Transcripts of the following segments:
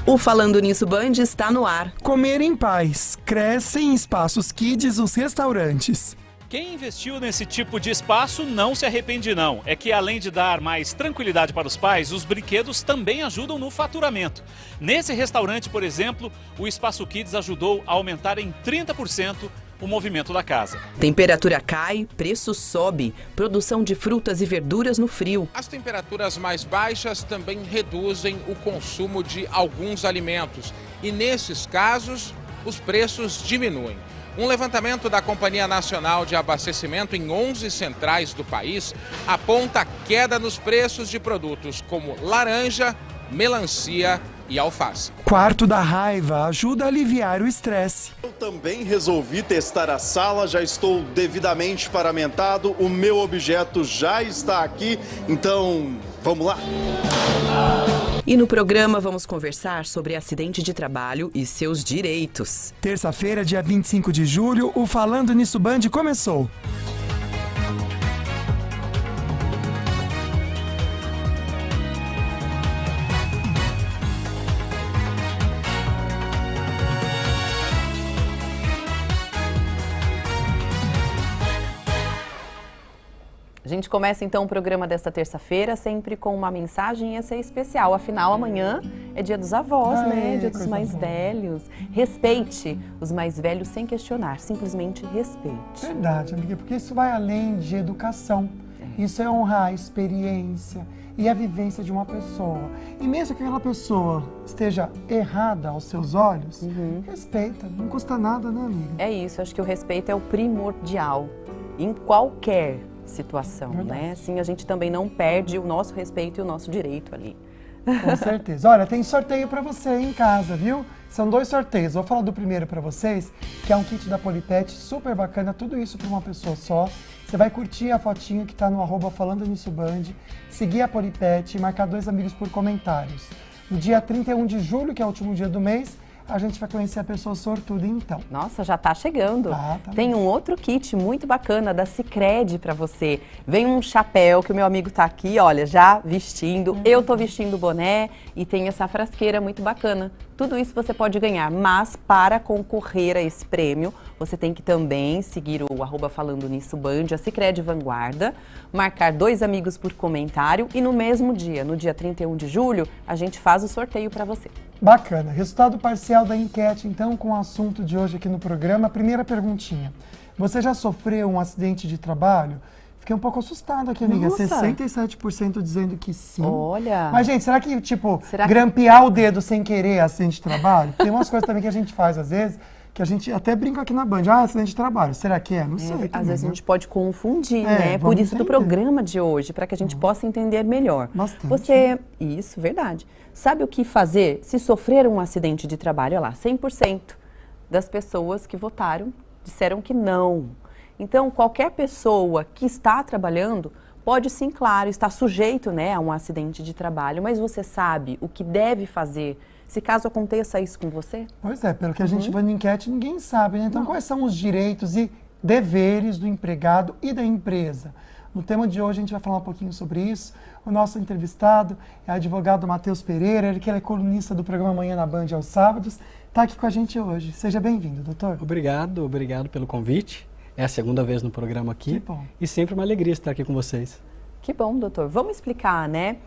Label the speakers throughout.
Speaker 1: O Falando Nisso Band está no ar.
Speaker 2: Comer em paz. Crescem em espaços kids os restaurantes.
Speaker 3: Quem investiu nesse tipo de espaço não se arrepende não. É que além de dar mais tranquilidade para os pais, os brinquedos também ajudam no faturamento. Nesse restaurante, por exemplo, o Espaço Kids ajudou a aumentar em 30% o movimento da casa.
Speaker 1: Temperatura cai, preço sobe, produção de frutas e verduras no frio.
Speaker 4: As temperaturas mais baixas também reduzem o consumo de alguns alimentos e, nesses casos, os preços diminuem. Um levantamento da Companhia Nacional de Abastecimento em 11 centrais do país aponta queda nos preços de produtos como laranja, melancia e alface.
Speaker 2: Quarto da raiva ajuda a aliviar o estresse.
Speaker 5: Eu também resolvi testar a sala, já estou devidamente paramentado, o meu objeto já está aqui, então vamos lá?
Speaker 1: E no programa vamos conversar sobre acidente de trabalho e seus direitos.
Speaker 2: Terça-feira, dia 25 de julho, o Falando Nisso Band começou.
Speaker 6: A gente começa então o programa desta terça-feira sempre com uma mensagem, essa é especial. Afinal, amanhã é dia dos avós, né? Dia dos mais velhos. Respeite os mais velhos sem questionar, simplesmente respeite.
Speaker 7: Verdade, amiga, porque isso vai além de educação. Isso é honrar a experiência e a vivência de uma pessoa. E mesmo que aquela pessoa esteja errada aos seus olhos, respeita, não custa nada, né, amiga?
Speaker 6: É isso, acho que o respeito é o primordial em qualquer situação, né? Assim a gente também não perde o nosso respeito e o nosso direito ali.
Speaker 7: Com certeza. Olha, tem sorteio pra você aí em casa, viu? São 2 sorteios. Vou falar do primeiro pra vocês, que é um kit da Polipet, super bacana, tudo isso pra uma pessoa só. Você vai curtir a fotinho que tá no @Falando Nisso Band, seguir a Polipet e marcar 2 amigos por comentários. No dia 31 de julho, que é o último dia do mês, a gente vai conhecer a pessoa sortuda então.
Speaker 6: Nossa, já tá chegando.
Speaker 7: Tá
Speaker 6: Tem um outro kit muito bacana da Sicredi para você. Vem um chapéu que o meu amigo tá aqui, olha, já vestindo. Eu tô vestindo o boné e tem essa frasqueira muito bacana. Tudo isso você pode ganhar, mas para concorrer a esse prêmio, você tem que também seguir o @Falando Nisso Band, a Sicredi Vanguarda, marcar 2 amigos por comentário e no mesmo dia, no dia 31 de julho, a gente faz o sorteio para você.
Speaker 7: Bacana. Resultado parcial da enquete, então, com o assunto de hoje aqui no programa. Primeira perguntinha. Você já sofreu um acidente de trabalho? Fiquei um pouco assustado aqui, amiga.
Speaker 6: Nossa.
Speaker 7: 67% dizendo que sim.
Speaker 6: Olha.
Speaker 7: Mas, gente, será que, grampear o dedo sem querer é acidente de trabalho? Tem umas coisas também que a gente faz, às vezes, que a gente até brinca aqui na Band. Ah, acidente de trabalho. Será que é? Não sei.
Speaker 6: Às
Speaker 7: também,
Speaker 6: vezes
Speaker 7: né?
Speaker 6: a gente pode confundir, né? Por isso do programa de hoje, para que a gente possa entender melhor.
Speaker 7: Bastante.
Speaker 6: Isso, verdade. Sabe o que fazer se sofrer um acidente de trabalho? Olha lá, 100% das pessoas que votaram disseram que não. Então, qualquer pessoa que está trabalhando pode sim, claro, estar sujeito, né, a um acidente de trabalho, mas você sabe o que deve fazer se caso aconteça isso com você?
Speaker 7: Pois é, pelo que a gente vai na enquete, ninguém sabe, né? Então, quais são os direitos e deveres do empregado e da empresa? No tema de hoje, a gente vai falar um pouquinho sobre isso. O nosso entrevistado é o advogado Matheus Pereira, ele que é colunista do programa Manhã na Band aos sábados, está aqui com a gente hoje. Seja bem-vindo, doutor.
Speaker 8: Obrigado pelo convite. É a segunda vez no programa aqui.
Speaker 7: Que bom.
Speaker 8: E sempre uma alegria estar aqui com vocês.
Speaker 6: Que bom, doutor. Vamos explicar, né,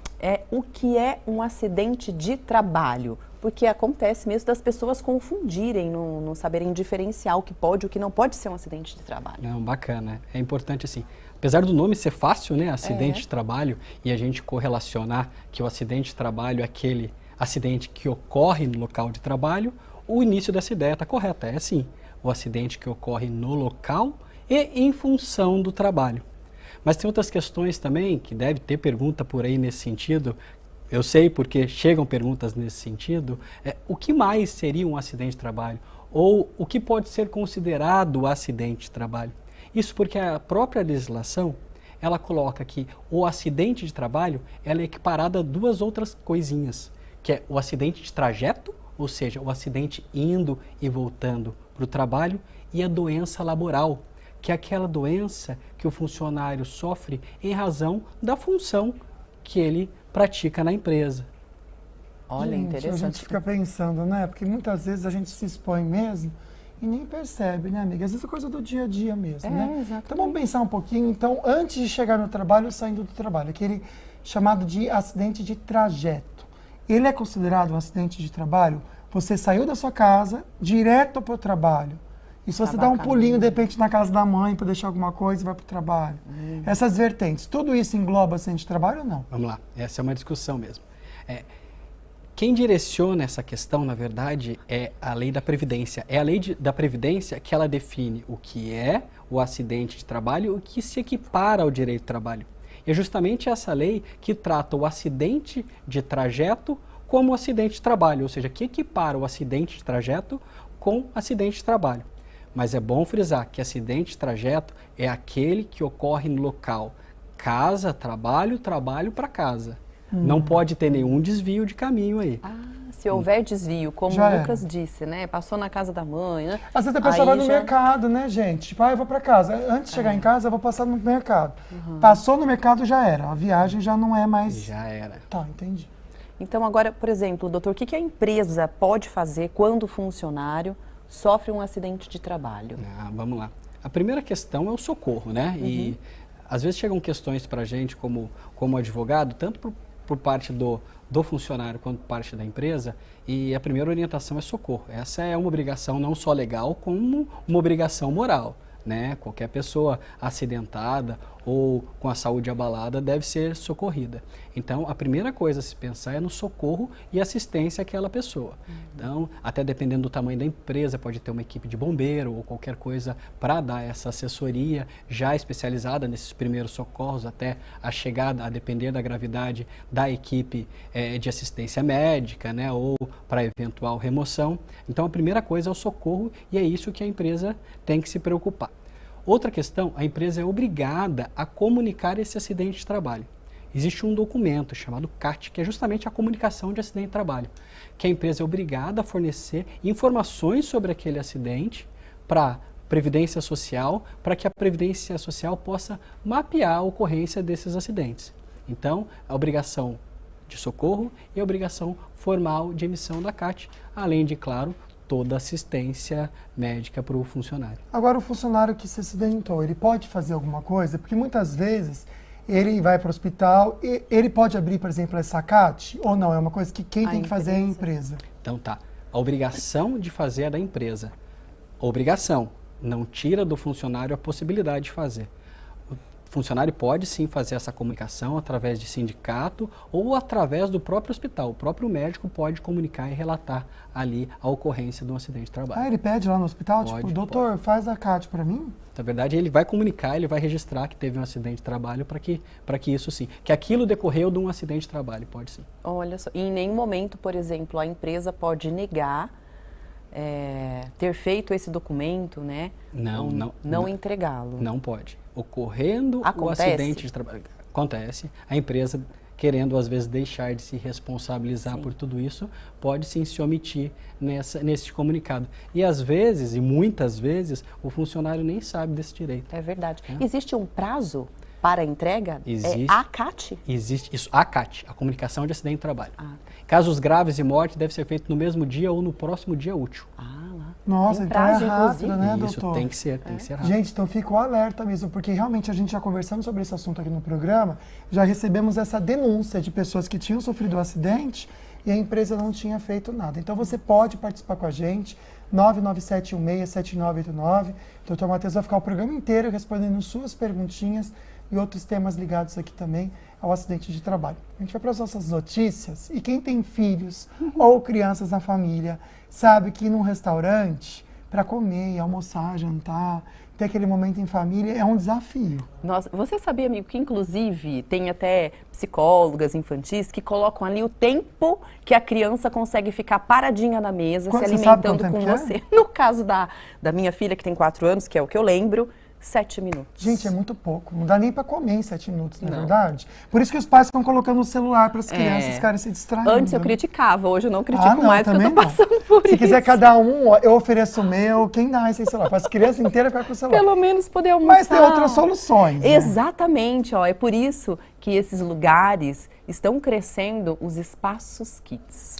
Speaker 6: o que é um acidente de trabalho. Porque acontece mesmo das pessoas confundirem, não saberem diferenciar o que pode e o que não pode ser um acidente de trabalho.
Speaker 8: Não, bacana. É importante assim. Apesar do nome ser fácil, né, acidente de trabalho, e a gente correlacionar que o acidente de trabalho é aquele acidente que ocorre no local de trabalho, o início dessa ideia está correta. É assim, o acidente que ocorre no local e em função do trabalho. Mas tem outras questões também, que deve ter pergunta por aí nesse sentido. Eu sei porque chegam perguntas nesse sentido. O que mais seria um acidente de trabalho? Ou o que pode ser considerado acidente de trabalho? Isso porque a própria legislação, ela coloca que o acidente de trabalho, ela é equiparada a 2 outras coisinhas, que é o acidente de trajeto, ou seja, o acidente indo e voltando para o trabalho, e a doença laboral, que é aquela doença que o funcionário sofre em razão da função que ele pratica na empresa.
Speaker 6: Olha,
Speaker 7: Gente,
Speaker 6: interessante.
Speaker 7: a gente fica pensando, né? Porque muitas vezes a gente se expõe mesmo e nem percebe, né, amiga? Às vezes é coisa do dia a dia mesmo, né?
Speaker 6: Exatamente.
Speaker 7: Então vamos pensar um pouquinho, então, antes de chegar no trabalho ou saindo do trabalho, aquele chamado de acidente de trajeto. Ele é considerado um acidente de trabalho? Você saiu da sua casa direto para o trabalho. E se você dá um pulinho, de repente, na casa da mãe para deixar alguma coisa e vai para o trabalho. Essas vertentes, tudo isso engloba acidente de trabalho ou não?
Speaker 8: Vamos lá, essa é uma discussão mesmo. Quem direciona essa questão, na verdade, é a lei da Previdência. É a lei da Previdência que ela define o que é o acidente de trabalho e o que se equipara ao direito do trabalho. E é justamente essa lei que trata o acidente de trajeto como acidente de trabalho, ou seja, que equipara o acidente de trajeto com acidente de trabalho. Mas é bom frisar que acidente de trajeto é aquele que ocorre no local casa, trabalho, trabalho para casa. Não pode ter nenhum desvio de caminho aí.
Speaker 6: Se houver desvio, como o Lucas disse, né? Passou na casa da mãe, né?
Speaker 7: Às vezes a pessoa vai no mercado, né, gente? Tipo, eu vou para casa. Antes de chegar em casa, eu vou passar no mercado. Passou no mercado, já era. A viagem já não é mais...
Speaker 8: Já era.
Speaker 7: Tá, entendi.
Speaker 6: Então agora, por exemplo, doutor, o que a empresa pode fazer quando o funcionário sofre um acidente de trabalho?
Speaker 8: Vamos lá. A primeira questão é o socorro, né? E às vezes chegam questões para a gente como advogado, tanto por parte do funcionário quanto por parte da empresa, e a primeira orientação é socorro. Essa é uma obrigação não só legal, como uma obrigação moral, né? Qualquer pessoa acidentada ou com a saúde abalada deve ser socorrida. Então, a primeira coisa a se pensar é no socorro e assistência àquela pessoa. Então, até dependendo do tamanho da empresa, pode ter uma equipe de bombeiro ou qualquer coisa para dar essa assessoria já especializada nesses primeiros socorros, até a chegada, a depender da gravidade, da equipe de assistência médica, né, ou para eventual remoção. Então, a primeira coisa é o socorro e é isso que a empresa tem que se preocupar. Outra questão, a empresa é obrigada a comunicar esse acidente de trabalho. Existe um documento chamado CAT, que é justamente a comunicação de acidente de trabalho, que a empresa é obrigada a fornecer informações sobre aquele acidente para a Previdência Social, para que a Previdência Social possa mapear a ocorrência desses acidentes. Então, a obrigação de socorro e a obrigação formal de emissão da CAT, além de, claro, toda assistência médica para o funcionário.
Speaker 7: Agora, o funcionário que se acidentou, ele pode fazer alguma coisa? Porque muitas vezes ele vai para o hospital e ele pode abrir, por exemplo, essa CAT ou não? É uma coisa que quem tem que fazer é a empresa.
Speaker 8: Então tá, a obrigação de fazer é da empresa. A obrigação não tira do funcionário a possibilidade de fazer. O funcionário pode sim fazer essa comunicação através de sindicato ou através do próprio hospital. O próprio médico pode comunicar e relatar ali a ocorrência de um acidente de trabalho.
Speaker 7: Ele pede lá no hospital,
Speaker 8: Pode,
Speaker 7: tipo, doutor, faz a CAT para mim?
Speaker 8: Na verdade, ele vai comunicar, ele vai registrar que teve um acidente de trabalho para que isso sim, que aquilo decorreu de um acidente de trabalho, pode sim.
Speaker 6: Olha só, e em nenhum momento, por exemplo, a empresa pode negar ter feito esse documento, né? Não entregá-lo.
Speaker 8: Não pode. Ocorrendo o acidente de trabalho, acontece, a empresa querendo às vezes deixar de se responsabilizar por tudo isso, pode sim se omitir nesse comunicado. E às vezes, e muitas vezes, o funcionário nem sabe desse direito.
Speaker 6: É verdade. Existe um prazo para a entrega?
Speaker 8: Existe.
Speaker 6: A CAT?
Speaker 8: Existe isso, a CAT, a comunicação de acidente de trabalho. Casos graves e morte deve ser feito no mesmo dia ou no próximo dia útil.
Speaker 7: Nossa, então é rápido, né,
Speaker 8: Isso
Speaker 7: doutor?
Speaker 8: tem que ser rápido.
Speaker 7: Gente, então fica o alerta mesmo, porque realmente a gente já conversando sobre esse assunto aqui no programa, já recebemos essa denúncia de pessoas que tinham sofrido um acidente e a empresa não tinha feito nada. Então você pode participar com a gente, 997167989. Doutor Matheus vai ficar o programa inteiro respondendo suas perguntinhas e outros temas ligados aqui também ao acidente de trabalho. A gente vai para as nossas notícias e quem tem filhos ou crianças na família sabe que ir num restaurante para comer, almoçar, jantar, ter aquele momento em família é um desafio.
Speaker 6: Nossa, você sabia, amigo, que inclusive tem até psicólogas infantis que colocam ali o tempo que a criança consegue ficar paradinha na mesa, se alimentando com você. No caso da minha filha, que tem 4 anos, que é o que eu lembro, 7 minutos.
Speaker 7: Gente, é muito pouco. Não dá nem pra comer em 7 minutos, não é verdade? Por isso que os pais ficam colocando o celular para as crianças ficarem se distraindo.
Speaker 6: Antes eu criticava, hoje eu não critico mais porque eu tô passando por isso.
Speaker 7: Se quiser cada um, eu ofereço o meu, quem dá esse celular? Para as crianças inteiras ficar com o celular.
Speaker 6: Pelo menos poder almoçar.
Speaker 7: Mas tem outras soluções. Né?
Speaker 6: Exatamente, ó. É por isso que esses lugares estão crescendo os espaços kids.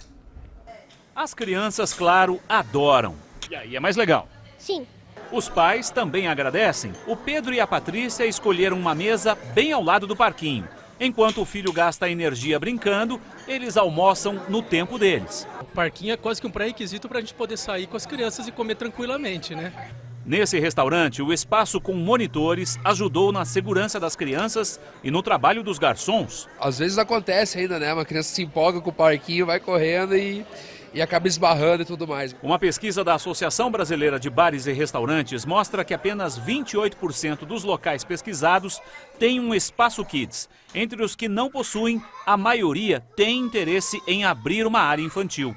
Speaker 3: As crianças, claro, adoram. E aí é mais legal.
Speaker 9: Sim.
Speaker 3: Os pais também agradecem. O Pedro e a Patrícia escolheram uma mesa bem ao lado do parquinho. Enquanto o filho gasta energia brincando, eles almoçam no tempo deles.
Speaker 10: O parquinho é quase que um pré-requisito para a gente poder sair com as crianças e comer tranquilamente, né?
Speaker 3: Nesse restaurante, o espaço com monitores ajudou na segurança das crianças e no trabalho dos garçons.
Speaker 11: Às vezes acontece ainda, né? Uma criança se empolga com o parquinho, vai correndo e acaba esbarrando e tudo mais.
Speaker 3: Uma pesquisa da Associação Brasileira de Bares e Restaurantes mostra que apenas 28% dos locais pesquisados têm um espaço kids. Entre os que não possuem, a maioria tem interesse em abrir uma área infantil.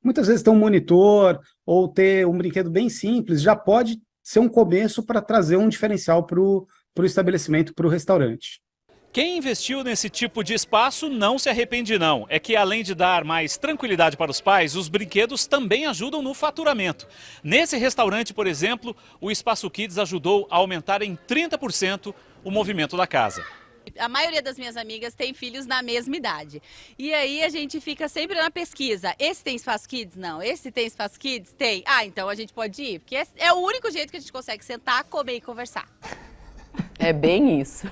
Speaker 12: Muitas vezes ter um monitor ou ter um brinquedo bem simples já pode ser um começo para trazer um diferencial para o estabelecimento, para o restaurante.
Speaker 3: Quem investiu nesse tipo de espaço não se arrepende não. É que além de dar mais tranquilidade para os pais, os brinquedos também ajudam no faturamento. Nesse restaurante, por exemplo, o Espaço Kids ajudou a aumentar em 30% o movimento da casa.
Speaker 13: A maioria das minhas amigas tem filhos na mesma idade. E aí a gente fica sempre na pesquisa. Esse tem Espaço Kids? Não. Esse tem Espaço Kids? Tem. Ah, então a gente pode ir. Porque é o único jeito que a gente consegue sentar, comer e conversar.
Speaker 6: É bem isso.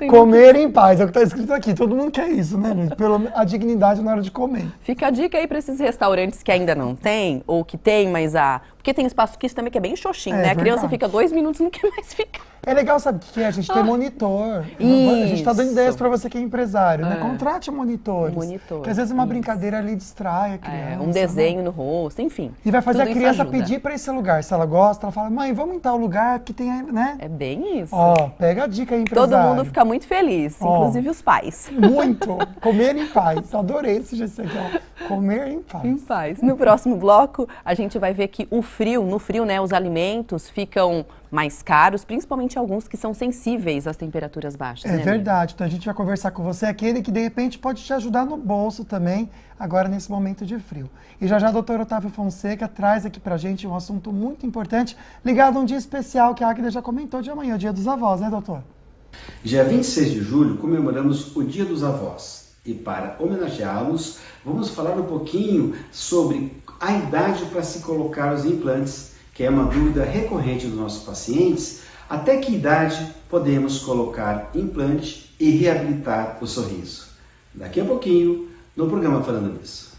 Speaker 7: Comer em paz, é o que está escrito aqui. Todo mundo quer isso, né, gente? A dignidade na hora de comer.
Speaker 6: Fica a dica aí para esses restaurantes que ainda não tem, ou que tem, mas porque tem Espaço Kids também que é bem xoxinho, né? A criança fica 2 minutos e não quer mais ficar.
Speaker 7: É legal, sabe o que é? A gente tem monitor. A gente está dando ideias para você que é empresário, né? Contrate monitores. Que às vezes uma brincadeira ali distrai a criança.
Speaker 6: Um desenho no rosto, enfim.
Speaker 7: E vai fazer a criança pedir para esse lugar. Se ela gosta, ela fala, mãe, vamos em tal lugar que tem, né?
Speaker 6: É bem isso.
Speaker 7: Ó, pega a dica aí, empresário.
Speaker 6: Todo mundo fica muito feliz, inclusive os pais.
Speaker 7: Muito. Comer em paz. Adorei esse gesto aqui, ó. Comer em paz.
Speaker 6: Em paz. No próximo bloco, a gente vai ver que no frio, né, os alimentos ficam mais caros, principalmente alguns que são sensíveis às temperaturas baixas.
Speaker 7: É verdade. Então a gente vai conversar com você, aquele que de repente pode te ajudar no bolso também, agora nesse momento de frio. E já o Dr. Otávio Fonseca traz aqui pra gente um assunto muito importante, ligado a um dia especial que a Águida já comentou de amanhã, o Dia dos Avós, né, doutor?
Speaker 14: Dia 26 de julho comemoramos o Dia dos Avós. E para homenageá-los, vamos falar um pouquinho sobre a idade para se colocar os implantes, que é uma dúvida recorrente dos nossos pacientes. Até que idade podemos colocar implante e reabilitar o sorriso? Daqui a pouquinho, no programa Falando Nisso.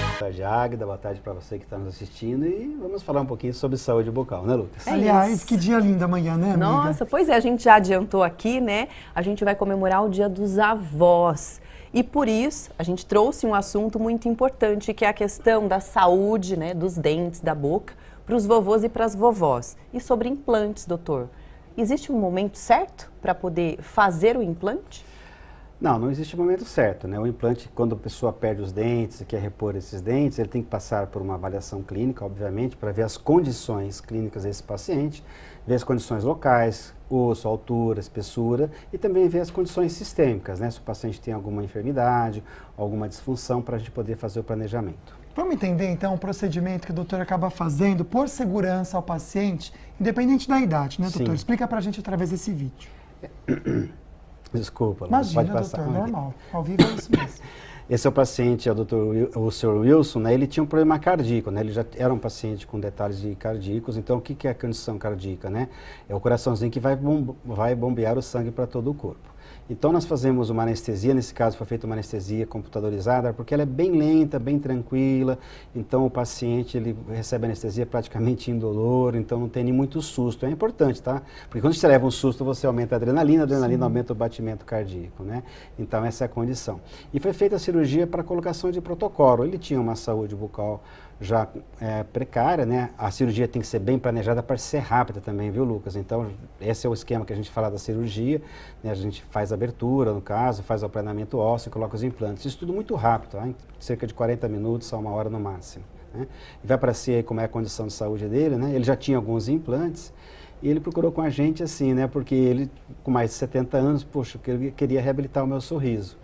Speaker 15: Boa tarde, Águida. Boa tarde para você que está nos assistindo. E vamos falar um pouquinho sobre saúde bucal, né, Lucas?
Speaker 7: Aliás, que dia lindo amanhã, né, amiga?
Speaker 6: Nossa, pois é, a gente já adiantou aqui, né? A gente vai comemorar o Dia dos Avós. E por isso, a gente trouxe um assunto muito importante, que é a questão da saúde, né, dos dentes, da boca, para os vovôs e para as vovós. E sobre implantes, doutor. Existe um momento certo para poder fazer o implante?
Speaker 15: Não existe um momento certo, né? O implante, quando a pessoa perde os dentes e quer repor esses dentes, ele tem que passar por uma avaliação clínica, obviamente, para ver as condições clínicas desse paciente, ver as condições locais, osso, altura, espessura, e também ver as condições sistêmicas, né? Se o paciente tem alguma enfermidade, alguma disfunção, para a gente poder fazer o planejamento.
Speaker 7: Vamos entender, então, o procedimento que o doutor acaba fazendo por segurança ao paciente, independente da idade, né, doutor?
Speaker 15: Sim.
Speaker 7: Explica pra gente através desse vídeo.
Speaker 15: Desculpa,
Speaker 7: imagina,
Speaker 15: pode passar.
Speaker 7: Doutor, normal. Ao vivo é isso mesmo.
Speaker 15: Esse é o paciente, é o Sr. Wilson, né? Ele tinha um problema cardíaco, né? Ele já era um paciente com detalhes cardíacos. Então, o que é a condição cardíaca, né? É o coraçãozinho que vai bombear o sangue para todo o corpo. Então, nós fazemos uma anestesia, nesse caso foi feita uma anestesia computadorizada, porque ela é bem lenta, bem tranquila, então o paciente ele recebe anestesia praticamente indolor, então não tem nem muito susto. É importante, tá? Porque quando você leva um susto, você aumenta a adrenalina aumenta o batimento cardíaco, né? Então, essa é a condição. E foi feita a cirurgia para colocação de protocolo. Ele tinha uma saúde bucal já precária, né? A cirurgia tem que ser bem planejada para ser rápida também, viu, Lucas? Então, esse é o esquema que a gente fala da cirurgia, né? A gente faz a abertura, no caso, faz o aplanamento ósseo e coloca os implantes. Isso tudo muito rápido, tá? Em cerca de 40 minutos a 1 hora no máximo, né? E vai para si aí como é a condição de saúde dele, né? Ele já tinha alguns implantes e ele procurou com a gente assim, né? Porque ele, com mais de 70 anos, poxa, ele queria reabilitar o meu sorriso.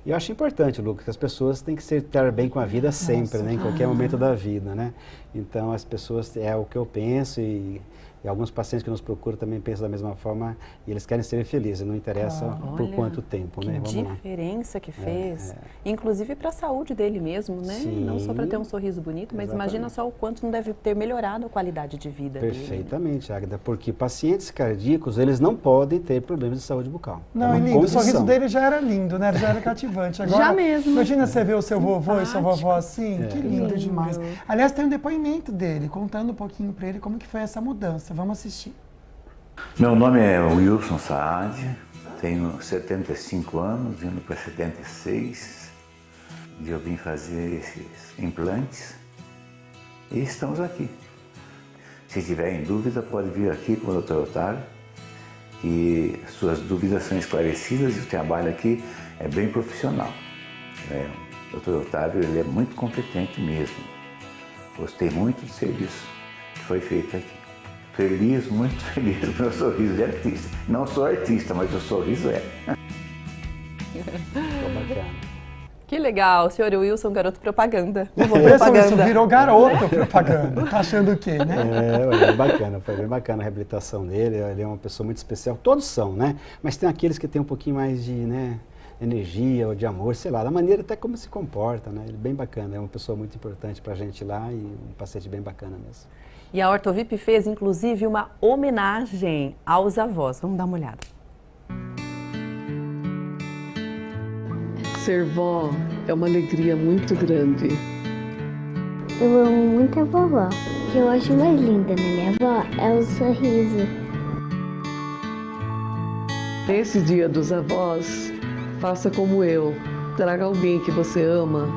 Speaker 15: E eu acho importante, Lucas, que as pessoas têm que estar bem com a vida sempre, né? Em qualquer momento da vida, né? Então, as pessoas, é o que eu penso e alguns pacientes que nos procuram também pensam da mesma forma e eles querem ser felizes, não interessa por quanto tempo, né?
Speaker 6: Que diferença que fez, inclusive para a saúde dele mesmo, né?
Speaker 15: Sim.
Speaker 6: Não só para ter um sorriso bonito, mas imagina só o quanto não deve ter melhorado a qualidade de vida dele.
Speaker 15: Perfeitamente, Águeda, porque pacientes cardíacos, eles não podem ter problemas de saúde bucal.
Speaker 7: Não, é lindo, o sorriso dele já era lindo, né? Já era cativante. Agora,
Speaker 6: já mesmo.
Speaker 7: Imagina você ver o seu vovô e sua vovó assim, que lindo demais. Aliás, tem um depoimento dele, contando um pouquinho para ele como que foi essa mudança. Vamos assistir.
Speaker 9: Meu nome é Wilson Saad, tenho 75 anos, indo para 76, e eu vim fazer esses implantes e estamos aqui. Se tiver em dúvida, pode vir aqui com o Dr. Otávio, que suas dúvidas são esclarecidas e o trabalho aqui é bem profissional. O Dr. Otávio, ele é muito competente mesmo. Gostei muito do serviço que foi feito aqui. Feliz, muito feliz. Meu sorriso de artista. Não sou artista, mas o sorriso é.
Speaker 6: Que legal, o senhor Wilson, garoto propaganda.
Speaker 7: Isso virou garoto propaganda. Tá achando o quê, né?
Speaker 15: É bacana, foi bem bacana a reabilitação dele. Ele é uma pessoa muito especial. Todos são, né? Mas tem aqueles que têm um pouquinho mais de, né, energia ou de amor, sei lá, da maneira até como se comporta, né? Ele é bem bacana, é uma pessoa muito importante pra gente lá e um paciente bem bacana mesmo.
Speaker 6: E a Ortovip fez, inclusive, uma homenagem aos avós. Vamos dar uma olhada.
Speaker 16: Ser vó é uma alegria muito grande.
Speaker 17: Eu amo muito a vovó. O que eu acho mais linda na minha avó é o sorriso.
Speaker 16: Nesse Dia dos Avós, faça como eu. Traga alguém que você ama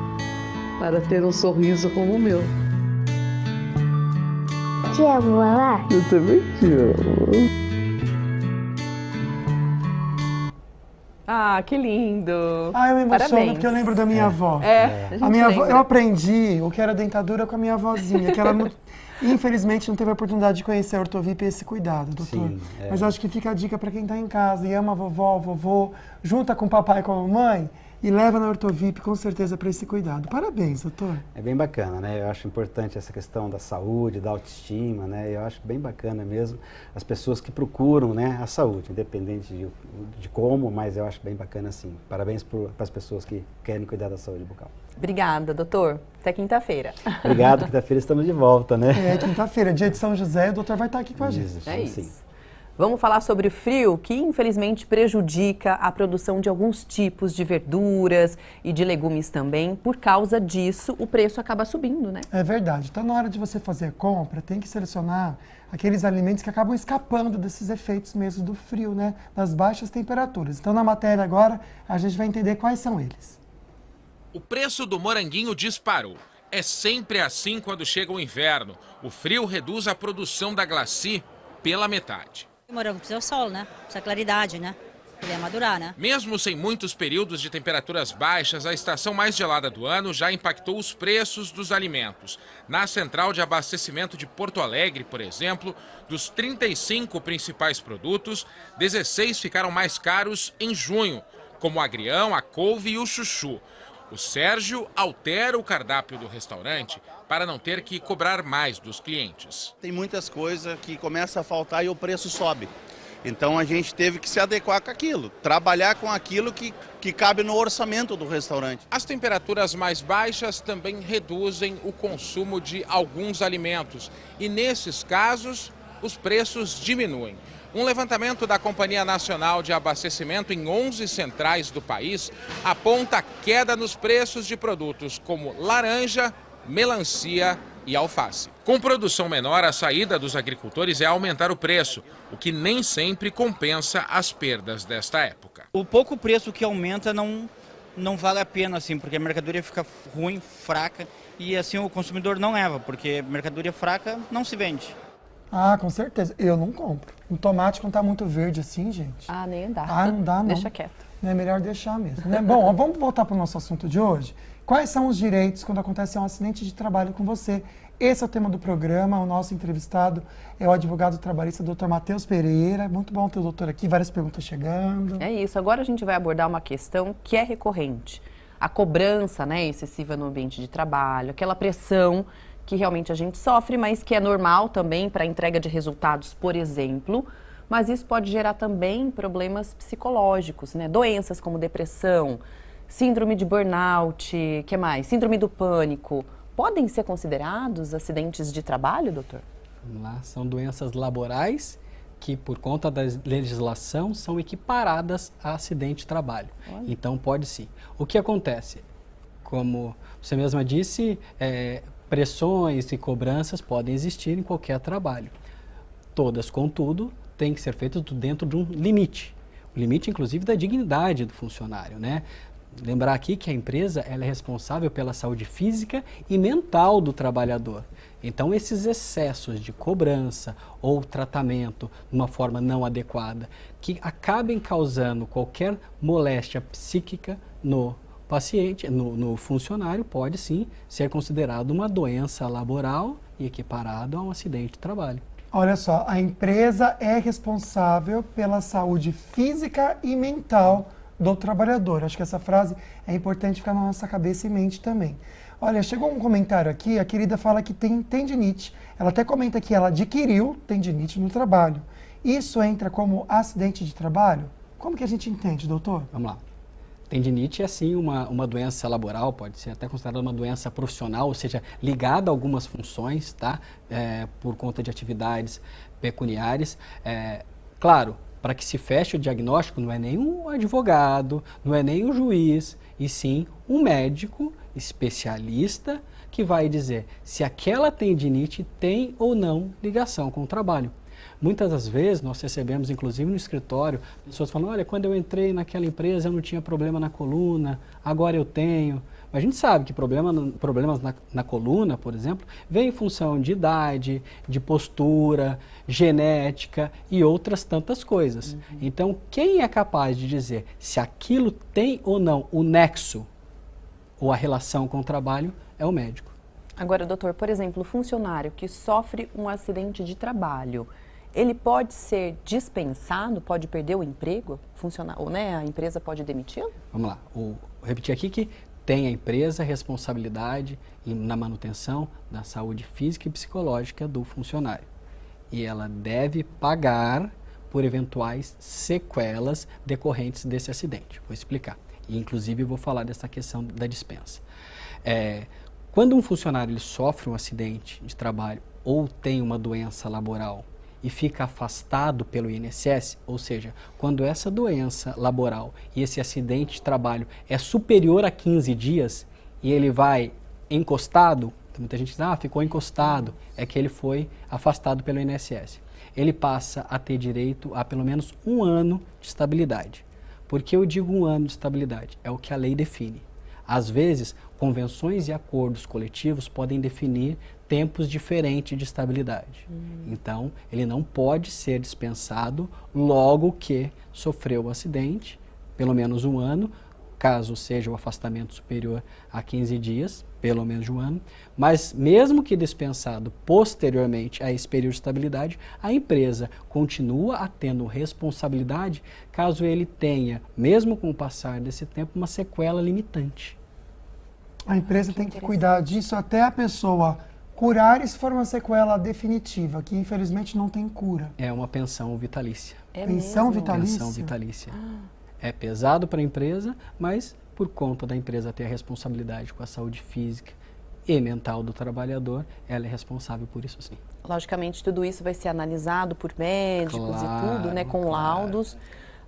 Speaker 16: para ter um sorriso como o meu.
Speaker 17: Te amo, Lala.
Speaker 16: Eu também te amo.
Speaker 6: Ah, que lindo.
Speaker 7: Eu me emociono
Speaker 6: Parabéns.
Speaker 7: porque eu lembro da minha avó.
Speaker 6: A
Speaker 7: minha avó, eu aprendi o que era dentadura com a minha avózinha, que ela infelizmente não teve a oportunidade de conhecer a Ortovip e esse cuidado, doutor.
Speaker 15: Sim,
Speaker 7: Mas eu acho que fica a dica para quem está em casa e ama a vovó, vovô, junta com o papai e com a mamãe e leva na Ortovip com certeza para esse cuidado. Parabéns, doutor.
Speaker 15: É bem bacana, né? Eu acho importante essa questão da saúde, da autoestima, né? Eu acho bem bacana mesmo as pessoas que procuram, né, a saúde, independente de como, mas eu acho bem bacana assim. Parabéns para as pessoas que querem cuidar da saúde bucal.
Speaker 6: Obrigada, doutor. Até quinta-feira.
Speaker 15: Obrigado, quinta-feira estamos de volta, né?
Speaker 7: Quinta-feira, dia de São José, o doutor vai estar aqui com a gente.
Speaker 6: Isso. Vamos falar sobre o frio, que infelizmente prejudica a produção de alguns tipos de verduras e de legumes também. Por causa disso, o preço acaba subindo, né?
Speaker 7: É verdade. Então, na hora de você fazer a compra, tem que selecionar aqueles alimentos que acabam escapando desses efeitos mesmo do frio, né? Das baixas temperaturas. Então, na matéria agora, a gente vai entender quais são eles.
Speaker 4: O preço do moranguinho disparou. É sempre assim quando chega o inverno. O frio reduz a produção da glaci pela metade.
Speaker 18: O morango precisa do sol, né? Precisa claridade, né? Ele madurar, né?
Speaker 4: Mesmo sem muitos períodos de temperaturas baixas, a estação mais gelada do ano já impactou os preços dos alimentos. Na central de abastecimento de Porto Alegre, por exemplo, dos 35 principais produtos, 16 ficaram mais caros em junho, como o agrião, a couve e o chuchu. O Sérgio altera o cardápio do restaurante para não ter que cobrar mais dos clientes.
Speaker 19: Tem muitas coisas que começam a faltar e o preço sobe. Então a gente teve que se adequar com aquilo, trabalhar com aquilo que cabe no orçamento do restaurante.
Speaker 4: As temperaturas mais baixas também reduzem o consumo de alguns alimentos e, nesses casos, os preços diminuem. Um levantamento da Companhia Nacional de Abastecimento em 11 centrais do país aponta queda nos preços de produtos como laranja, melancia e alface. Com produção menor, a saída dos agricultores é aumentar o preço, o que nem sempre compensa as perdas desta época.
Speaker 20: O pouco preço que aumenta não vale a pena, assim, porque a mercadoria fica ruim, fraca, e assim o consumidor não leva, porque mercadoria fraca não se vende.
Speaker 7: Ah, com certeza. Eu não compro. O tomate, quando tá muito verde assim, gente...
Speaker 6: Ah, nem dá.
Speaker 7: Ah, não dá, não.
Speaker 6: Deixa quieto.
Speaker 7: É melhor deixar mesmo, né? Bom, ó, vamos voltar para o nosso assunto de hoje. Quais são os direitos quando acontece um acidente de trabalho com você? Esse é o tema do programa. O nosso entrevistado é o advogado trabalhista, Dr. Matheus Pereira. Muito bom ter o doutor aqui, várias perguntas chegando.
Speaker 6: É isso. Agora a gente vai abordar uma questão que é recorrente. A cobrança, né, excessiva no ambiente de trabalho, aquela pressão que realmente a gente sofre, mas que é normal também para a entrega de resultados, por exemplo. Mas isso pode gerar também problemas psicológicos, né? Doenças como depressão, síndrome de burnout, que mais? Síndrome do pânico. Podem ser considerados acidentes de trabalho, doutor?
Speaker 8: Vamos lá, são doenças laborais que, por conta da legislação, são equiparadas a acidente de trabalho. Olha. Então, pode sim. O que acontece? Como você mesma disse, pressões e cobranças podem existir em qualquer trabalho. Todas, contudo, têm que ser feitas dentro de um limite. O limite, inclusive, da dignidade do funcionário, né? Lembrar aqui que a empresa ela é responsável pela saúde física e mental do trabalhador. Então, esses excessos de cobrança ou tratamento de uma forma não adequada, que acabem causando qualquer moléstia psíquica no paciente, no funcionário, pode sim ser considerado uma doença laboral e equiparado a um acidente de trabalho.
Speaker 7: Olha só, a empresa é responsável pela saúde física e mental do trabalhador. Acho que essa frase é importante ficar na nossa cabeça e mente também. Olha, chegou um comentário aqui, a querida fala que tem tendinite. Ela até comenta que ela adquiriu tendinite no trabalho. Isso entra como acidente de trabalho? Como que a gente entende, doutor?
Speaker 8: Vamos lá. Tendinite é sim uma doença laboral, pode ser até considerada uma doença profissional, ou seja, ligada a algumas funções, tá? Por conta de atividades pecuniárias. Claro, para que se feche o diagnóstico, não é nem um advogado, não é nem um juiz, e sim um médico especialista que vai dizer se aquela tendinite tem ou não ligação com o trabalho. Muitas das vezes nós recebemos, inclusive no escritório, pessoas falando, olha, quando eu entrei naquela empresa eu não tinha problema na coluna, agora eu tenho. Mas a gente sabe que problemas na coluna, por exemplo, vem em função de idade, de postura, genética e outras tantas coisas. Então, quem é capaz de dizer se aquilo tem ou não o nexo ou a relação com o trabalho é o médico.
Speaker 6: Agora, doutor, por exemplo, o funcionário que sofre um acidente de trabalho, ele pode ser dispensado, pode perder o emprego? Né? A empresa pode demiti-lo?
Speaker 8: Vamos lá, vou repetir aqui que tem a empresa responsabilidade na manutenção da saúde física e psicológica do funcionário. E ela deve pagar por eventuais sequelas decorrentes desse acidente. Vou explicar. E, inclusive, vou falar dessa questão da dispensa. Quando um funcionário ele sofre um acidente de trabalho ou tem uma doença laboral e fica afastado pelo INSS, ou seja, quando essa doença laboral e esse acidente de trabalho é superior a 15 dias e ele vai encostado, muita gente diz, ficou encostado, é que ele foi afastado pelo INSS. Ele passa a ter direito a pelo menos 1 ano de estabilidade. Por que eu digo 1 ano de estabilidade? É o que a lei define. Às vezes, convenções e acordos coletivos podem definir tempos diferentes de estabilidade. Então, ele não pode ser dispensado logo que sofreu o acidente, pelo menos 1 ano, caso seja o afastamento superior a 15 dias, pelo menos 1 ano, mas mesmo que dispensado posteriormente a esse período de estabilidade, a empresa continua tendo responsabilidade caso ele tenha, mesmo com o passar desse tempo, uma sequela limitante.
Speaker 7: A empresa tem que cuidar disso até a pessoa curar e se for uma sequela definitiva, que infelizmente não tem cura.
Speaker 8: É uma pensão vitalícia.
Speaker 7: Pensão vitalícia?
Speaker 8: Pensão vitalícia. É pesado para a empresa, mas por conta da empresa ter a responsabilidade com a saúde física e mental do trabalhador, ela é responsável por isso sim.
Speaker 6: Logicamente, tudo isso vai ser analisado por médicos e tudo, né, com laudos,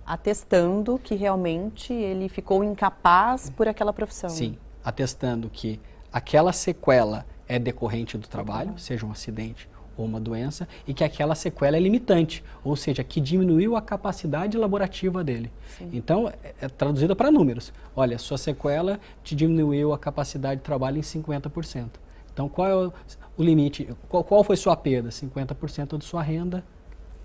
Speaker 6: atestando que realmente ele ficou incapaz por aquela profissão.
Speaker 8: Sim, atestando que aquela sequela é decorrente do trabalho, seja um acidente ou uma doença, e que aquela sequela é limitante, ou seja, que diminuiu a capacidade laborativa dele. Sim. Então, é traduzida para números. Olha, sua sequela te diminuiu a capacidade de trabalho em 50%. Então, qual é o limite? Qual foi sua perda? 50% de sua renda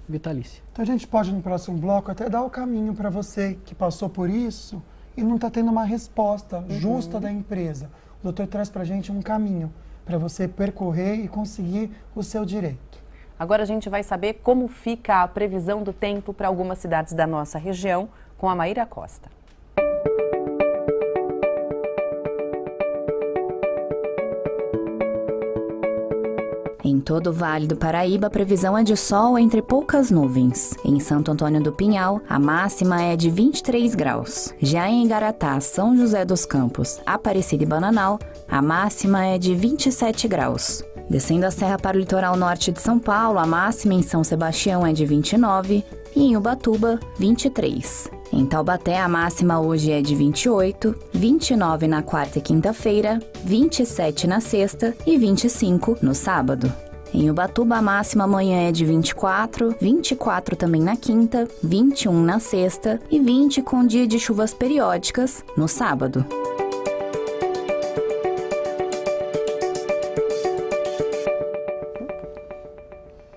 Speaker 8: vitalícia.
Speaker 7: Então a gente pode, no próximo bloco, até dar o caminho para você que passou por isso e não está tendo uma resposta justa da empresa. O doutor traz para a gente um caminho para você percorrer e conseguir o seu direito.
Speaker 6: Agora a gente vai saber como fica a previsão do tempo para algumas cidades da nossa região com a Maíra Costa.
Speaker 21: Em todo o Vale do Paraíba, a previsão é de sol entre poucas nuvens. Em Santo Antônio do Pinhal, a máxima é de 23 graus. Já em Igaratá, São José dos Campos, Aparecida e Bananal, a máxima é de 27 graus. Descendo a serra para o litoral norte de São Paulo, a máxima em São Sebastião é de 29 e em Ubatuba, 23. Em Taubaté, a máxima hoje é de 28, 29 na quarta e quinta-feira, 27 na sexta e 25 no sábado. Em Ubatuba, a máxima amanhã é de 24, 24 também na quinta, 21 na sexta e 20 com dia de chuvas periódicas no sábado.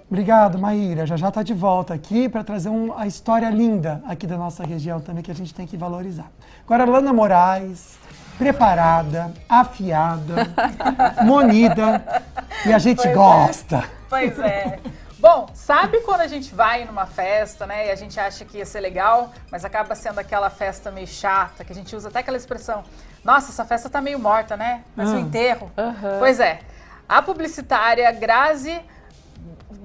Speaker 7: Obrigado, Maíra. Já está de volta aqui para trazer a história linda aqui da nossa região também, que a gente tem que valorizar. Agora, Lana Moraes, preparada, afiada, monida, e a gente gosta.
Speaker 22: Pois é. Bom, sabe quando a gente vai numa festa, né, e a gente acha que ia ser legal, mas acaba sendo aquela festa meio chata, que a gente usa até aquela expressão, nossa, essa festa tá meio morta, né? Mas o enterro. Pois é. A publicitária Grazi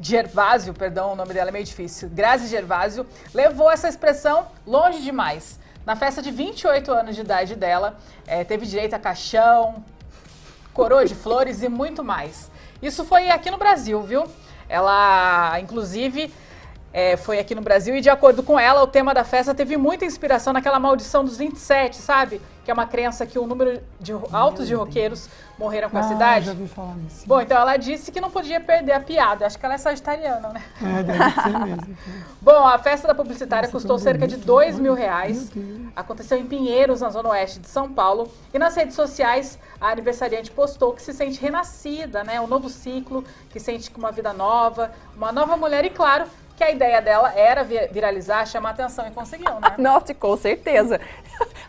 Speaker 22: Gervásio, perdão, o nome dela é meio difícil, Grazi Gervásio, levou essa expressão longe demais. Na festa de 28 anos de idade dela, teve direito a caixão, coroa de flores e muito mais. Isso foi aqui no Brasil, viu? Ela, inclusive, foi aqui no Brasil e, de acordo com ela, o tema da festa teve muita inspiração naquela maldição dos 27, sabe? Que é uma crença que um número altos de roqueiros morreram com a cidade.
Speaker 7: Já ouvi falar nisso.
Speaker 22: Bom, então ela disse que não podia perder a piada. Acho que ela é sagitariana, né?
Speaker 7: Deve ser mesmo.
Speaker 22: Bom, a festa da publicitária custou cerca de R$2.000. Aconteceu em Pinheiros, na zona oeste de São Paulo. E nas redes sociais, a aniversariante postou que se sente renascida, né? Um novo ciclo, que sente uma vida nova, uma nova mulher e, claro, que a ideia dela era viralizar, chamar atenção e conseguiu, né?
Speaker 6: Nossa, com certeza.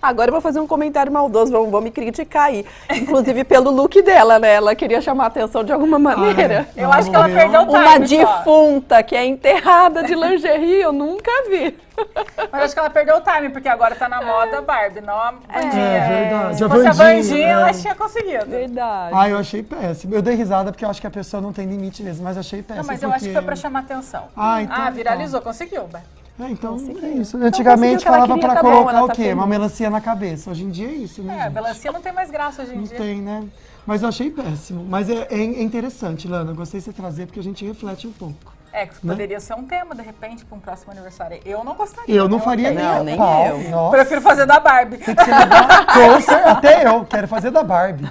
Speaker 6: Agora eu vou fazer um comentário maldoso, vão me criticar aí. Inclusive pelo look dela, né? Ela queria chamar atenção de alguma maneira.
Speaker 22: Eu acho que ela perdeu o time.
Speaker 6: Uma defunta que é enterrada de lingerie, eu nunca vi.
Speaker 22: Mas acho que ela perdeu o time, porque agora tá na moda Barbie, não a Vandinha.
Speaker 7: Verdade.
Speaker 22: Se fosse a Vandinha, ela tinha conseguido.
Speaker 6: Verdade.
Speaker 7: Eu achei péssimo. Eu dei risada porque eu acho que a pessoa não tem limite mesmo, mas achei péssimo.
Speaker 22: Não, mas eu acho que foi pra chamar atenção.
Speaker 7: Então,
Speaker 22: viralizou, conseguiu, Barbie.
Speaker 7: Então é isso. Antigamente falava pra colocar o quê? Uma melancia na cabeça. Hoje em dia é isso, né?
Speaker 22: A melancia não tem mais graça hoje em dia.
Speaker 7: Não tem, né? Mas eu achei péssimo. Mas é interessante, Lana. Gostei de você trazer porque a gente reflete um pouco.
Speaker 22: Que poderia ser um tema, de repente, para um próximo aniversário. Eu não gostaria.
Speaker 7: Eu não faria nem eu. Nossa.
Speaker 22: Prefiro fazer da Barbie.
Speaker 7: Tem que ser até eu quero fazer da Barbie.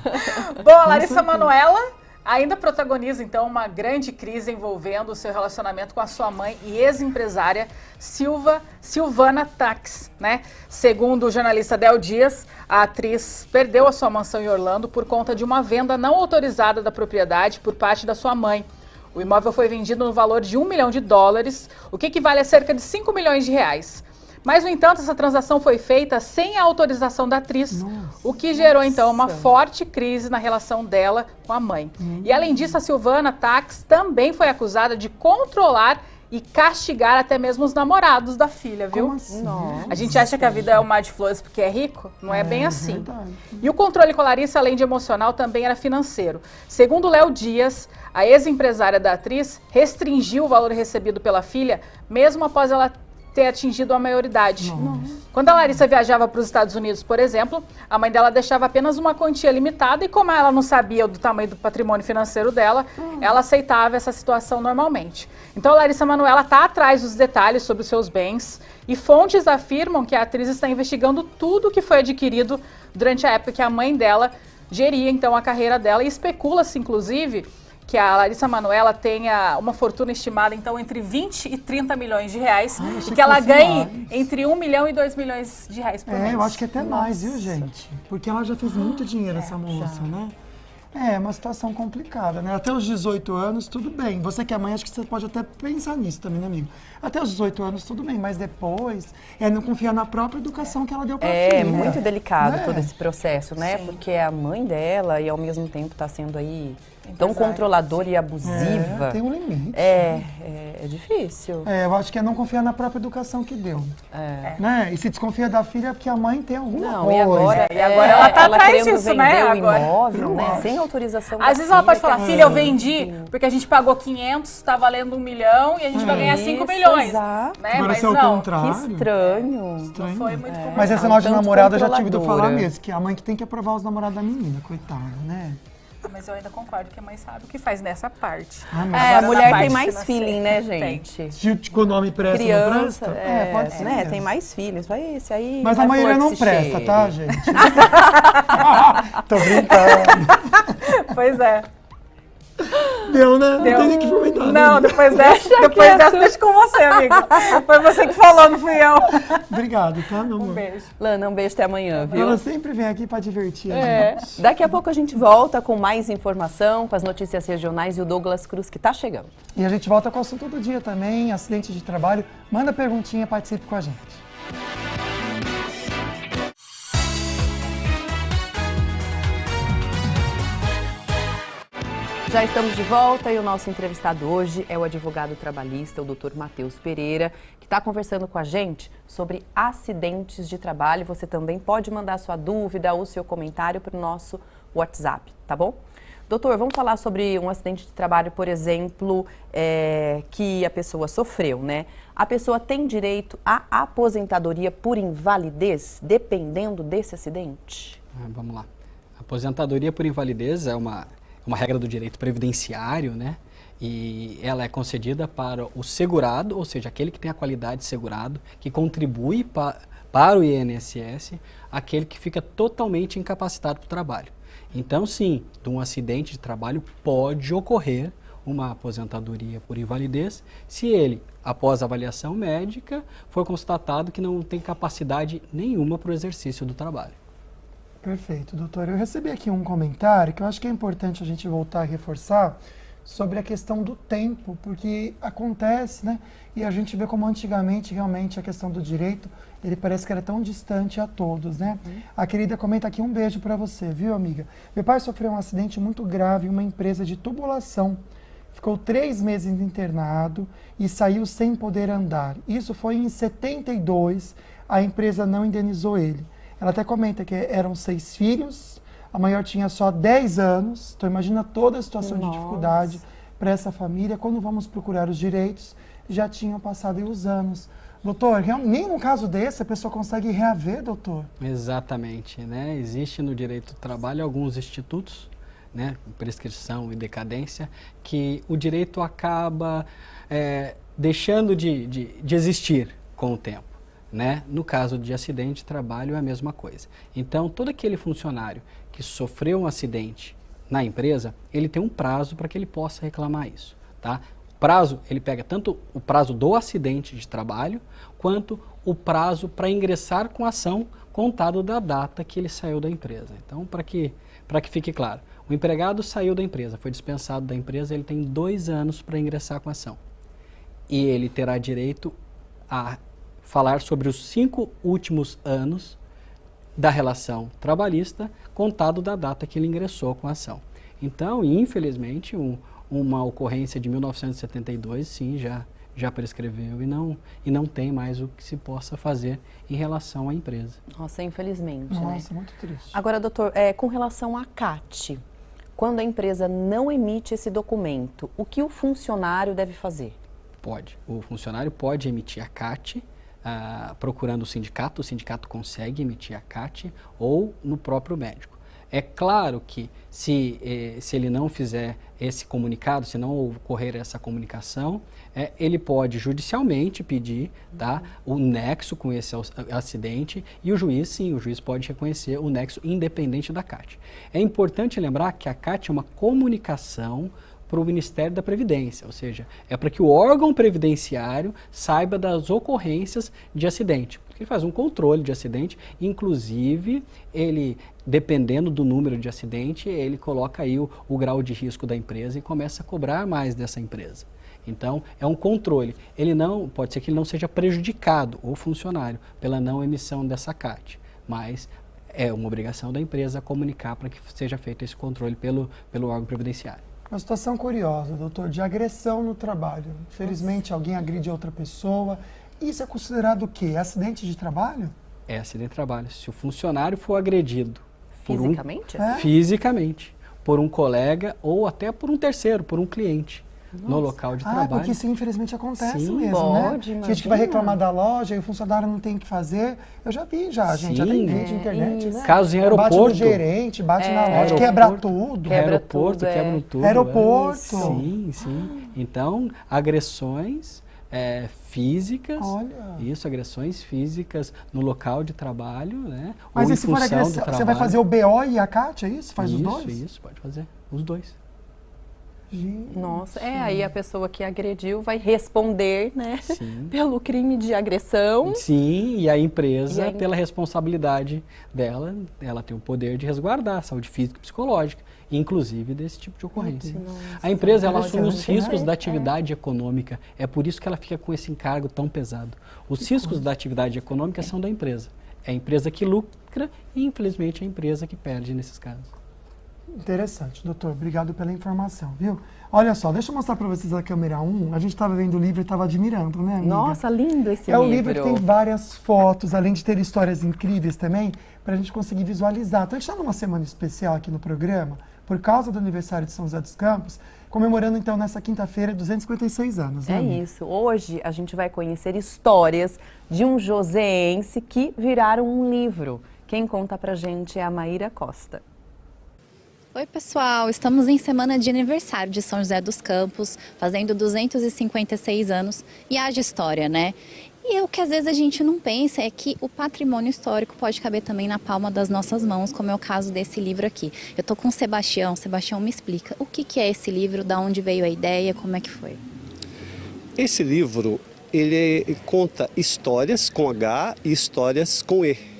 Speaker 22: Bom, a Larissa Manoela ainda protagoniza, então, uma grande crise envolvendo o seu relacionamento com a sua mãe e ex-empresária Silvana Tax, né? Segundo o jornalista Del Dias, a atriz perdeu a sua mansão em Orlando por conta de uma venda não autorizada da propriedade por parte da sua mãe. O imóvel foi vendido no valor de $1 milhão, o que equivale a cerca de R$5 milhões. Mas, no entanto, essa transação foi feita sem a autorização da atriz, o que gerou, então, uma forte crise na relação dela com a mãe. E, além disso, a Silvana Tax também foi acusada de controlar e castigar até mesmo os namorados da filha, viu?
Speaker 7: Como assim?
Speaker 22: A gente acha que a vida é um mar de flores porque é rico? Não é bem assim. Verdade. E o controle com a Larissa, além de emocional, também era financeiro. Segundo Léo Dias, a ex-empresária da atriz restringiu o valor recebido pela filha, mesmo após ela ter atingido a maioridade. Quando a Larissa viajava para os Estados Unidos, por exemplo, a mãe dela deixava apenas uma quantia limitada e, como ela não sabia do tamanho do patrimônio financeiro dela, ela aceitava essa situação normalmente. Então a Larissa Manoela está atrás dos detalhes sobre os seus bens e fontes afirmam que a atriz está investigando tudo que foi adquirido durante a época que a mãe dela geria, então, a carreira dela, e especula-se, inclusive, que a Larissa Manoela tenha uma fortuna estimada, então, entre 20 e 30 milhões de reais, e que ela ganhe entre 1 milhão e 2 milhões de reais por mês.
Speaker 7: Eu acho que até mais, viu, gente? Porque ela já fez muito dinheiro, essa moça, né? É uma situação complicada, né? Até os 18 anos, tudo bem. Você que é mãe, acho que você pode até pensar nisso também, né, amigo? Até os 18 anos, tudo bem, mas depois é não confiar na própria educação que ela deu pra filha.
Speaker 6: É muito delicado
Speaker 7: Né?
Speaker 6: todo esse processo, né?
Speaker 22: Sim.
Speaker 6: Porque é a mãe dela e ao mesmo tempo tá sendo aí tão controladora e abusiva.
Speaker 7: Tem um limite.
Speaker 6: É difícil.
Speaker 7: Eu acho que é não confiar na própria educação que deu. Né? E se desconfia da filha é porque a mãe tem alguma coisa.
Speaker 6: E agora ela tá atrás
Speaker 22: querendo
Speaker 6: disso,
Speaker 22: vender
Speaker 6: né?
Speaker 22: o
Speaker 6: Agora,
Speaker 22: imóvel,
Speaker 6: né? Sem autorização
Speaker 22: Às
Speaker 6: da
Speaker 22: vezes ela pode
Speaker 6: filha,
Speaker 22: falar, filha, eu vendi porque a gente pagou 500, tá valendo 1 milhão e a gente vai ganhar 5 milhões.
Speaker 6: Exato.
Speaker 22: Né?
Speaker 7: Agora
Speaker 22: Mas
Speaker 7: se é o
Speaker 22: não.
Speaker 7: contrário.
Speaker 6: Que estranho.
Speaker 22: Não foi muito conversado.
Speaker 7: Mas esse negócio de
Speaker 6: Tanto
Speaker 7: namorado eu já tive de
Speaker 6: controladora.
Speaker 7: falar mesmo, que a mãe que tem que aprovar os namorados da menina, coitada, né?
Speaker 22: Mas eu ainda concordo que a mãe sabe o que faz nessa parte.
Speaker 7: mas
Speaker 6: a
Speaker 22: Agora,
Speaker 6: mulher
Speaker 22: na
Speaker 6: tem
Speaker 22: parte
Speaker 6: mais
Speaker 22: financeira,
Speaker 6: feeling, né,
Speaker 22: tem.
Speaker 6: gente?
Speaker 7: Se o nome presta ou não
Speaker 6: Criança,
Speaker 7: presta? Pode ser.
Speaker 6: né?
Speaker 7: mesmo.
Speaker 6: Tem mais filhos. Vai esse aí.
Speaker 7: Mas
Speaker 6: vai
Speaker 7: a maioria
Speaker 6: flor
Speaker 7: não
Speaker 6: que se
Speaker 7: presta,
Speaker 6: cheire.
Speaker 7: tá, gente? Tô brincando.
Speaker 22: Pois é.
Speaker 7: Deu, né? Não tem nem que comentar.
Speaker 22: Não,
Speaker 7: né?
Speaker 22: depois dessa, deixa com você, amiga. Foi você que falou, não fui eu.
Speaker 7: Obrigado, tá, meu amor?
Speaker 22: Um beijo.
Speaker 6: Lana, um beijo até amanhã, viu?
Speaker 7: Ela sempre vem aqui pra divertir a gente.
Speaker 6: Daqui a pouco a gente volta com mais informação, com as notícias regionais e o Douglas Cruz que tá chegando.
Speaker 7: E a gente volta com o assunto do dia também, acidente de trabalho. Manda perguntinha, participe com a gente.
Speaker 6: Já estamos de volta e o nosso entrevistado hoje é o advogado trabalhista, o Dr. Matheus Pereira, que está conversando com a gente sobre acidentes de trabalho. Você também pode mandar sua dúvida ou seu comentário para o nosso WhatsApp, tá bom? Doutor, vamos falar sobre um acidente de trabalho, por exemplo, que a pessoa sofreu, né? A pessoa tem direito à aposentadoria por invalidez, dependendo desse acidente?
Speaker 8: Vamos lá. A aposentadoria por invalidez é uma regra do direito previdenciário, né? E ela é concedida para o segurado, ou seja, aquele que tem a qualidade de segurado, que contribui para o INSS, aquele que fica totalmente incapacitado para o trabalho. Então, sim, de um acidente de trabalho pode ocorrer uma aposentadoria por invalidez se ele, após avaliação médica, for constatado que não tem capacidade nenhuma para o exercício do trabalho.
Speaker 7: Perfeito, doutor. Eu recebi aqui um comentário que eu acho que é importante a gente voltar a reforçar sobre a questão do tempo, porque acontece, né? E a gente vê como antigamente realmente a questão do direito, ele parece que era tão distante a todos, né? A querida comenta aqui, um beijo para você, viu, amiga? Meu pai sofreu um acidente muito grave em uma empresa de tubulação. Ficou 3 meses internado e saiu sem poder andar. Isso foi em 72, a empresa não indenizou ele. Ela até comenta que eram 6 filhos, a maior tinha só 10 anos, então imagina toda a situação de dificuldade para essa família. Quando vamos procurar os direitos, já tinham passado os anos. Doutor, nem no caso desse a pessoa consegue reaver, doutor?
Speaker 8: Exatamente, né? Existe no direito do trabalho alguns institutos, né, prescrição e decadência, que o direito acaba deixando de existir com o tempo. Né? No caso de acidente de trabalho é a mesma coisa. Então, todo aquele funcionário que sofreu um acidente na empresa, ele tem um prazo para que ele possa reclamar isso, tá? O prazo, ele pega tanto o prazo do acidente de trabalho, quanto o prazo para ingressar com a ação contado da data que ele saiu da empresa. Então, para que fique claro, o empregado saiu da empresa, foi dispensado da empresa, ele tem 2 anos para ingressar com a ação. E ele terá direito a falar sobre os 5 últimos anos da relação trabalhista, contado da data que ele ingressou com a ação. Então, infelizmente, uma ocorrência de 1972, sim, já prescreveu e não tem mais o que se possa fazer em relação à empresa.
Speaker 6: Nossa, infelizmente, né?
Speaker 7: Nossa, muito triste.
Speaker 6: Agora, doutor, com relação à CAT, quando a empresa não emite esse documento, o que o funcionário deve fazer?
Speaker 8: Pode. O funcionário pode emitir a CAT, procurando o sindicato consegue emitir a CAT ou no próprio médico. É claro que se ele não fizer esse comunicado, se não ocorrer essa comunicação, ele pode judicialmente pedir, tá, o nexo com esse acidente e o juiz pode reconhecer o nexo independente da CAT. É importante lembrar que a CAT é uma comunicação para o Ministério da Previdência, ou seja, é para que o órgão previdenciário saiba das ocorrências de acidente. Ele faz um controle de acidente, inclusive ele, dependendo do número de acidente, ele coloca aí o grau de risco da empresa e começa a cobrar mais dessa empresa. Então, é um controle. Pode ser que ele não seja prejudicado, o funcionário, pela não emissão dessa CAT, mas é uma obrigação da empresa comunicar para que seja feito esse controle pelo órgão previdenciário.
Speaker 7: Uma situação curiosa, doutor, de agressão no trabalho. Infelizmente, alguém agride outra pessoa. Isso é considerado o quê? Acidente de trabalho?
Speaker 8: É acidente de trabalho. Se o funcionário for agredido
Speaker 6: fisicamente?
Speaker 8: Fisicamente, por um colega ou até por um terceiro, por um cliente.
Speaker 6: Nossa.
Speaker 8: No local de trabalho.
Speaker 7: Porque isso infelizmente acontece mesmo,
Speaker 6: pode,
Speaker 7: né?
Speaker 6: imagina.
Speaker 7: Gente que vai reclamar da loja e o funcionário não tem o que fazer. Eu já vi gente, já tem vídeo na internet, né?
Speaker 8: Casos em aeroporto.
Speaker 7: Bate no gerente, bate na loja, quebra tudo.
Speaker 8: Aeroporto, quebra tudo.
Speaker 7: Aeroporto.
Speaker 8: Sim. Então, agressões físicas, agressões físicas no local de trabalho, né?
Speaker 7: Mas
Speaker 8: ou
Speaker 7: e se for agressão, você vai fazer o BO e a CAT, é isso? Faz os dois?
Speaker 8: Isso, pode fazer, os dois.
Speaker 6: Nossa, aí a pessoa que agrediu vai responder, né, pelo crime de agressão.
Speaker 8: Sim, e a empresa, pela responsabilidade dela, ela tem o poder de resguardar a saúde física e psicológica, inclusive desse tipo de ocorrência. A empresa, ela assume os riscos da atividade econômica, é por isso que ela fica com esse encargo tão pesado. Os riscos da atividade econômica são da empresa. É a empresa que lucra e, infelizmente, é a empresa que perde nesses casos.
Speaker 7: Interessante, doutor. Obrigado pela informação, viu? Olha só, deixa eu mostrar para vocês a câmera 1. A gente estava vendo o livro e estava admirando, né, amiga?
Speaker 6: Nossa, lindo esse livro.
Speaker 7: É um livro que tem várias fotos, além de ter histórias incríveis também, para a gente conseguir visualizar. Então, a gente está numa semana especial aqui no programa, por causa do aniversário de São José dos Campos, comemorando, então, nessa quinta-feira, 256 anos, né, amiga?
Speaker 6: Isso. Hoje, a gente vai conhecer histórias de um joseense que viraram um livro. Quem conta pra gente é a Maíra Costa.
Speaker 1: Oi pessoal, estamos em semana de aniversário de São José dos Campos, fazendo 256 anos, e haja história, né? E o que às vezes a gente não pensa é que o patrimônio histórico pode caber também na palma das nossas mãos, como é o caso desse livro aqui. Eu tô com o Sebastião, me explica o que é esse livro, da onde veio a ideia, como é que foi?
Speaker 5: Esse livro, ele conta histórias com H e histórias com E.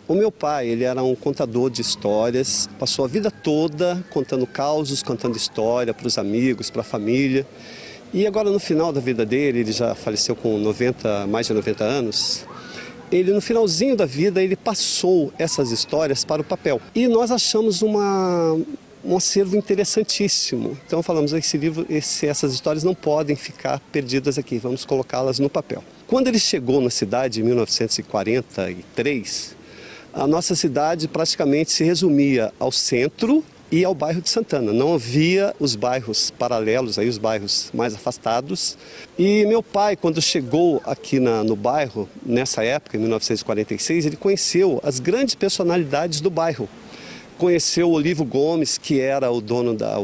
Speaker 5: O meu pai, ele era um contador de histórias, passou a vida toda contando causos, contando história para os amigos, para a família. E agora no final da vida dele, ele já faleceu com mais de 90 anos, ele no finalzinho da vida, ele passou essas histórias para o papel. E nós achamos um acervo interessantíssimo. Então falamos, esse livro, essas histórias não podem ficar perdidas aqui, vamos colocá-las no papel. Quando ele chegou na cidade em 1943, a nossa cidade praticamente se resumia ao centro e ao bairro de Santana. Não havia os bairros paralelos, aí os bairros mais afastados. E meu pai, quando chegou aqui no bairro, nessa época, em 1946, ele conheceu as grandes personalidades do bairro. Conheceu o Olívio Gomes, que era o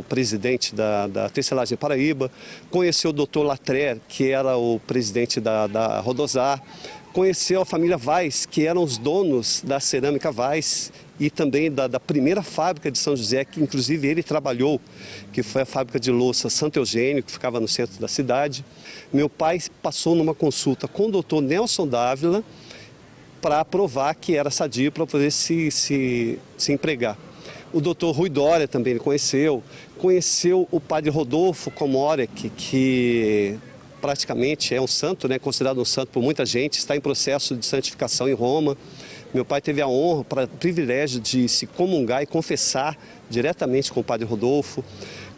Speaker 5: presidente da Tecelagem Paraíba. Conheceu o Dr. Latrer, que era o presidente da Rodosar. Conheceu a família Vaz, que eram os donos da cerâmica Vaz e também da primeira fábrica de São José, que inclusive ele trabalhou, que foi a fábrica de louça Santo Eugênio, que ficava no centro da cidade. Meu pai passou numa consulta com o doutor Nelson Dávila para provar que era sadio para poder se empregar. O doutor Rui Dória também ele conheceu o padre Rodolfo Komorek, que praticamente é um santo, né, considerado um santo por muita gente, está em processo de santificação em Roma. Meu pai teve a honra, o privilégio de se comungar e confessar diretamente com o padre Rodolfo.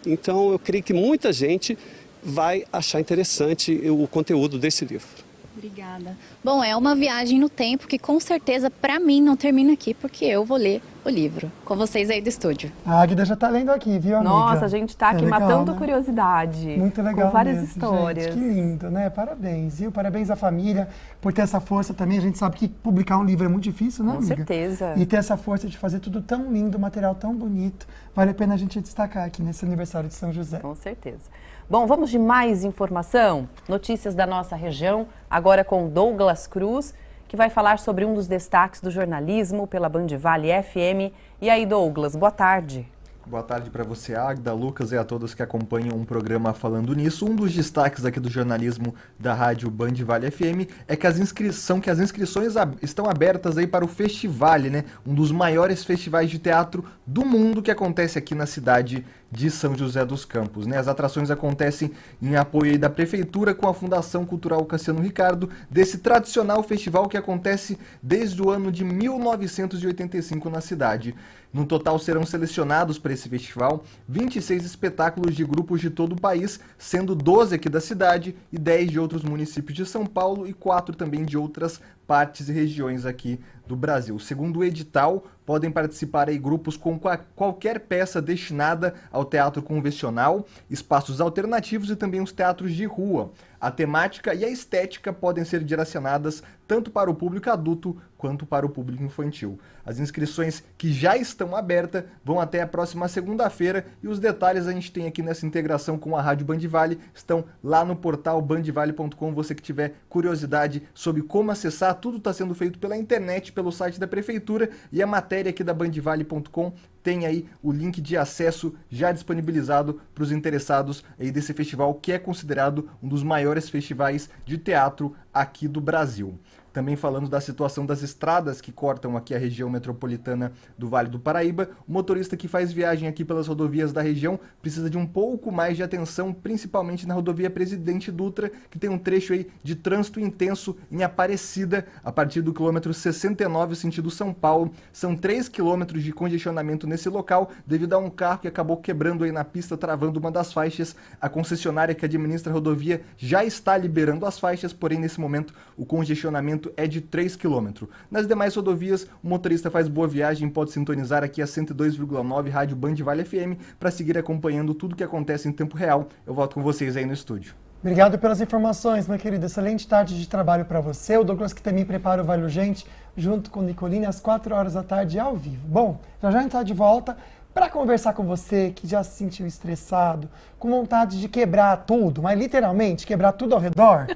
Speaker 5: Então eu creio que muita gente vai achar interessante o conteúdo desse livro.
Speaker 1: Obrigada. Bom, é uma viagem no tempo que com certeza para mim não termina aqui, porque eu vou ler o livro com vocês aí do estúdio.
Speaker 7: A Águida já está lendo aqui, viu, amiga?
Speaker 6: Nossa, a gente está aqui
Speaker 7: legal,
Speaker 6: matando
Speaker 7: né?
Speaker 6: curiosidade.
Speaker 7: Muito legal
Speaker 6: com várias
Speaker 7: mesmo,
Speaker 6: histórias.
Speaker 7: Gente, que lindo, né? Parabéns, viu? Parabéns à família por ter essa força também. A gente sabe que publicar um livro é muito difícil, né, amiga?
Speaker 6: Com certeza.
Speaker 7: E ter essa força de fazer tudo tão lindo, material tão bonito. Vale a pena a gente destacar aqui nesse aniversário de São José.
Speaker 6: Com certeza. Bom, vamos de mais informação? Notícias da nossa região, agora com Douglas Cruz, que vai falar sobre um dos destaques do jornalismo pela Band Vale FM. E aí, Douglas, boa tarde.
Speaker 2: Boa tarde para você, Agda, Lucas e a todos que acompanham um programa Falando Nisso. Um dos destaques aqui do jornalismo da rádio Band Vale FM é que as inscrições estão abertas aí para o Festivale, né? Um dos maiores festivais de teatro do mundo que acontece aqui na cidade de São José dos Campos, né? As atrações acontecem em apoio aí da Prefeitura com a Fundação Cultural Cassiano Ricardo, desse tradicional festival que acontece desde o ano de 1985 na cidade. No total serão selecionados para esse festival 26 espetáculos de grupos de todo o país, sendo 12 aqui da cidade e 10 de outros municípios de São Paulo e 4 também de outras partes e regiões aqui do Brasil. Segundo o edital, podem participar aí grupos com qualquer peça destinada ao teatro convencional, espaços alternativos e também os teatros de rua. A temática e a estética podem ser direcionadas tanto para o público adulto quanto para o público infantil. As inscrições que já estão abertas vão até a próxima segunda-feira e os detalhes a gente tem aqui nessa integração com a Rádio Band Vale, estão lá no portal bandvale.com. Você que tiver curiosidade sobre como acessar, tudo está sendo feito pela internet, pelo site da Prefeitura, e a matéria aqui da bandvale.com tem aí o link de acesso já disponibilizado para os interessados aí desse festival, que é considerado um dos maiores festivais de teatro aqui do Brasil. Também falando da situação das estradas que cortam aqui a região metropolitana do Vale do Paraíba, o motorista que faz viagem aqui pelas rodovias da região precisa de um pouco mais de atenção, principalmente na rodovia Presidente Dutra, que tem um trecho aí de trânsito intenso em Aparecida, a partir do quilômetro 69, sentido São Paulo. São 3 quilômetros de congestionamento nesse local, devido a um carro que acabou quebrando aí na pista, travando uma das faixas. A concessionária que administra a rodovia já está liberando as faixas, porém nesse momento o congestionamento é de 3 km. Nas demais rodovias, o motorista faz boa viagem e pode sintonizar aqui a 102,9 Rádio Band Vale FM para seguir acompanhando tudo que acontece em tempo real. Eu volto com vocês aí no estúdio.
Speaker 7: Obrigado pelas informações, meu querido. Excelente tarde de trabalho para você. O Douglas que também prepara o Vale Urgente, junto com o Nicolini, às 4 horas da tarde ao vivo. Bom, já a gente está de volta para conversar com você que já se sentiu estressado, com vontade de quebrar tudo, mas literalmente quebrar tudo ao redor.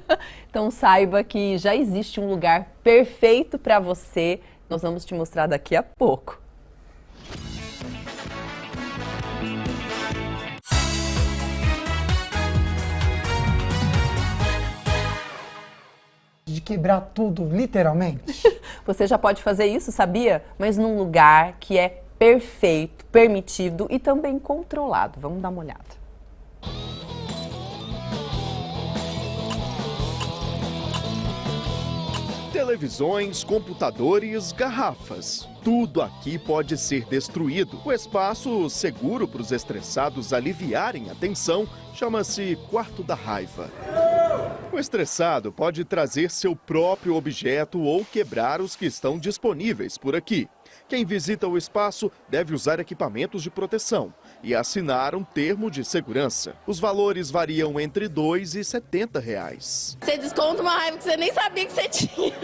Speaker 6: Então saiba que já existe um lugar perfeito para você. Nós vamos te mostrar daqui a pouco.
Speaker 7: De quebrar tudo, literalmente.
Speaker 6: Você já pode fazer isso, sabia? Mas num lugar que é perfeito, permitido e também controlado. Vamos dar uma olhada.
Speaker 10: Televisões, computadores, garrafas. Tudo aqui pode ser destruído. O espaço seguro para os estressados aliviarem a tensão chama-se quarto da raiva. O estressado pode trazer seu próprio objeto ou quebrar os que estão disponíveis por aqui. Quem visita o espaço deve usar equipamentos de proteção e assinar um termo de segurança. Os valores variam entre R$ 2 e R$ 70.
Speaker 23: Você desconta uma raiva que você nem sabia que você tinha.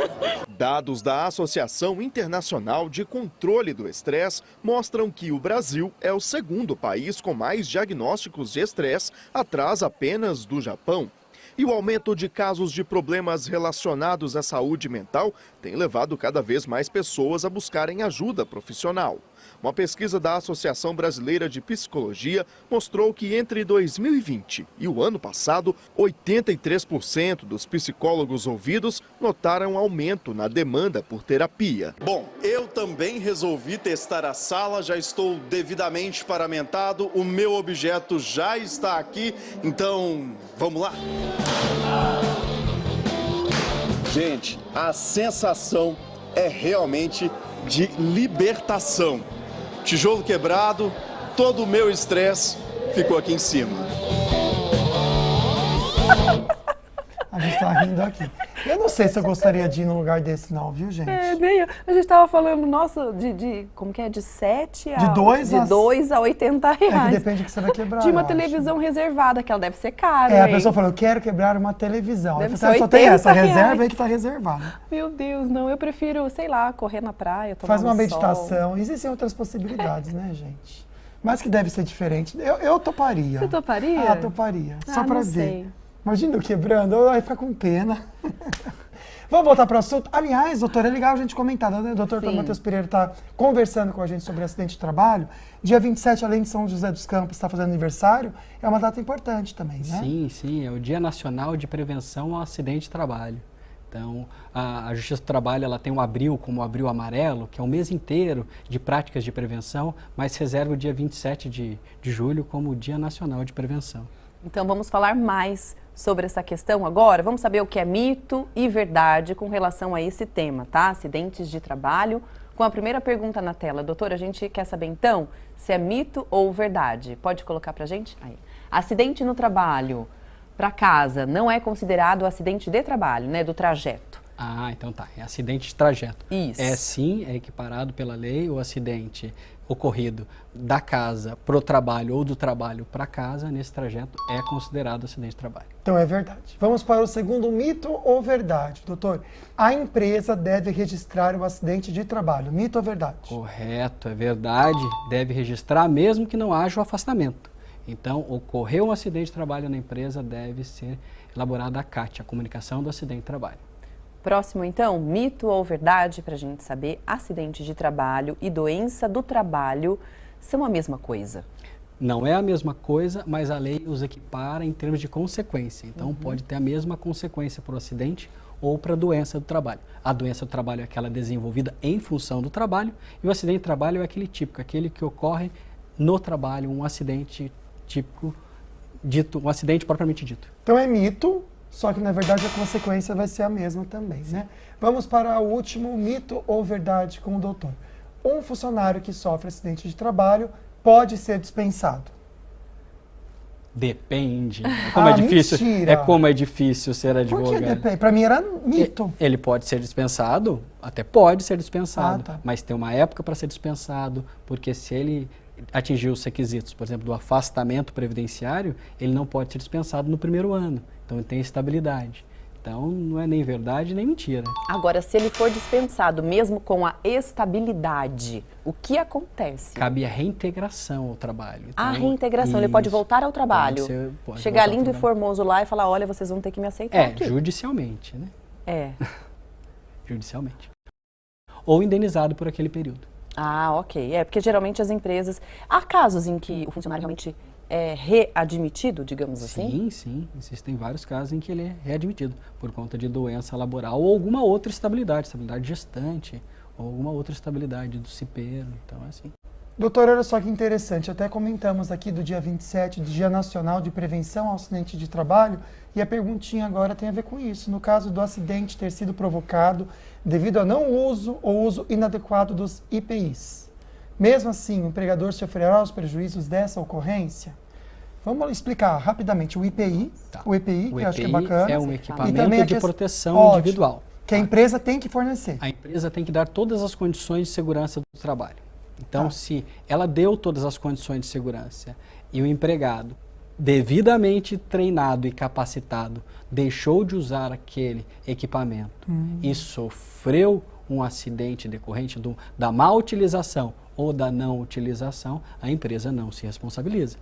Speaker 10: Dados da Associação Internacional de Controle do Estresse mostram que o Brasil é o segundo país com mais diagnósticos de estresse, atrás apenas do Japão. E o aumento de casos de problemas relacionados à saúde mental tem levado cada vez mais pessoas a buscarem ajuda profissional. Uma pesquisa da Associação Brasileira de Psicologia mostrou que entre 2020 e o ano passado, 83% dos psicólogos ouvidos notaram aumento na demanda por terapia.
Speaker 24: Bom, eu também resolvi testar a sala, já estou devidamente paramentado, o meu objeto já está aqui, então vamos lá? Gente, a sensação é realmente de libertação. Tijolo quebrado, todo o meu estresse ficou aqui em cima.
Speaker 7: A gente tá rindo aqui. Eu não sei se eu gostaria de ir num lugar desse não, viu, gente?
Speaker 6: É, bem, a gente tava falando, nossa, como que é? De 7 a... De 2 a 80 reais.
Speaker 7: É que depende do que você vai quebrar.
Speaker 6: De uma televisão reservada, que ela deve ser cara.
Speaker 7: É, a pessoa falou, eu quero quebrar uma televisão.
Speaker 6: Deve
Speaker 7: ser só tem essa reserva aí que tá reservada.
Speaker 6: Meu Deus, não, eu prefiro, sei lá, correr na praia, tomar
Speaker 7: Faz uma
Speaker 6: um
Speaker 7: meditação.
Speaker 6: sol.
Speaker 7: Existem outras possibilidades, né, gente? Mas que deve ser diferente. Eu toparia.
Speaker 6: Você toparia?
Speaker 7: Ah, toparia. Só pra
Speaker 6: não
Speaker 7: ver.
Speaker 6: sei.
Speaker 7: Imagina eu quebrando, aí fica com pena. Vamos voltar para o assunto? Aliás, doutor, é legal a gente comentar, né? Doutor,
Speaker 6: Sim.
Speaker 7: quando o Matheus Pereira está conversando com a gente sobre acidente de trabalho, dia 27, além de São José dos Campos estar fazendo aniversário, é uma data importante também, né?
Speaker 8: Sim, sim, é o Dia Nacional de Prevenção ao Acidente de Trabalho. Então, a Justiça do Trabalho ela tem um abril, como o Abril Amarelo, que é um mês inteiro de práticas de prevenção, mas reserva o dia 27 de julho como o Dia Nacional de Prevenção.
Speaker 6: Então vamos falar mais sobre essa questão agora. Vamos saber o que é mito e verdade com relação a esse tema, tá? Acidentes de trabalho. Com a primeira pergunta na tela, doutora, a gente quer saber então se é mito ou verdade. Pode colocar pra gente? Aí. Acidente no trabalho para casa não é considerado acidente de trabalho, né? Do trajeto.
Speaker 8: Ah, então tá. É acidente de trajeto.
Speaker 6: Isso.
Speaker 8: É sim, é equiparado pela lei o acidente ocorrido da casa para o trabalho ou do trabalho para casa, nesse trajeto é considerado acidente de trabalho.
Speaker 7: Então é verdade. Vamos para o segundo mito ou verdade, doutor? A empresa deve registrar o acidente de trabalho. Mito ou verdade?
Speaker 8: Correto, é verdade. Deve registrar mesmo que não haja o afastamento. Então, ocorreu um acidente de trabalho na empresa, deve ser elaborada a CAT, a comunicação do acidente de trabalho.
Speaker 6: Próximo, então, mito ou verdade, para a gente saber, acidente de trabalho e doença do trabalho são a mesma coisa?
Speaker 8: Não é a mesma coisa, mas a lei os equipara em termos de consequência. Então, pode ter a mesma consequência para o acidente ou para a doença do trabalho. A doença do trabalho é aquela desenvolvida em função do trabalho e o acidente de trabalho é aquele típico, aquele que ocorre no trabalho, um acidente típico, dito, um acidente propriamente dito.
Speaker 7: Então é mito, só que na verdade a consequência vai ser a mesma também, né? Vamos para o último mito ou verdade com o doutor. Um funcionário que sofre acidente de trabalho pode ser dispensado.
Speaker 8: Depende. Como é difícil.
Speaker 7: Mentira.
Speaker 8: É como é difícil ser advogado.
Speaker 7: Por que depende? Para mim era mito.
Speaker 8: Ele pode ser dispensado, até pode ser dispensado,
Speaker 7: tá.
Speaker 8: mas tem uma época para ser dispensado, porque se ele atingir os requisitos, por exemplo, do afastamento previdenciário, ele não pode ser dispensado no primeiro ano. Então ele tem estabilidade. Então não é nem verdade nem mentira.
Speaker 6: Agora, se ele for dispensado mesmo com a estabilidade, o que acontece?
Speaker 8: Cabe a reintegração ao trabalho. Então,
Speaker 6: A reintegração, ele pode voltar ao trabalho.
Speaker 8: Pode
Speaker 6: chegar
Speaker 8: voltar ao
Speaker 6: lindo e
Speaker 8: trabalho.
Speaker 6: formoso lá e falar, olha, vocês vão ter que me aceitar aqui.
Speaker 8: Judicialmente, né?
Speaker 6: É.
Speaker 8: Judicialmente. Ou indenizado por aquele período.
Speaker 6: Ah, ok. É, porque geralmente as empresas... Há casos em que o funcionário realmente é readmitido, digamos assim?
Speaker 8: Sim, sim. Existem vários casos em que ele é readmitido por conta de doença laboral ou alguma outra estabilidade gestante, ou alguma outra estabilidade do cipeiro. Então é assim.
Speaker 7: Doutor, olha só que interessante, até comentamos aqui do dia 27, do Dia Nacional de Prevenção ao Acidente de Trabalho, e a perguntinha agora tem a ver com isso. No caso do acidente ter sido provocado devido a não uso ou uso inadequado dos IPIs. Mesmo assim, o empregador sofrerá os prejuízos dessa ocorrência? Vamos explicar rapidamente o IPI, o EPI, que eu acho que é bacana.
Speaker 8: É um
Speaker 7: e
Speaker 8: equipamento
Speaker 7: também
Speaker 8: de proteção individual.
Speaker 7: Que a empresa tem que fornecer.
Speaker 8: A empresa tem que dar todas as condições de segurança do trabalho. Então, se ela deu todas as condições de segurança e o empregado, devidamente treinado e capacitado, deixou de usar aquele equipamento e sofreu um acidente decorrente da má utilização ou da não utilização, a empresa não se responsabiliza.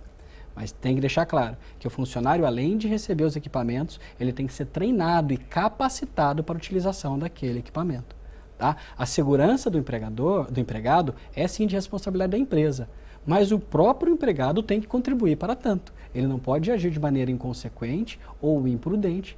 Speaker 8: Mas tem que deixar claro que o funcionário, além de receber os equipamentos, ele tem que ser treinado e capacitado para a utilização daquele equipamento. Tá? A segurança do empregado é sim de responsabilidade da empresa, mas o próprio empregado tem que contribuir para tanto. Ele não pode agir de maneira inconsequente ou imprudente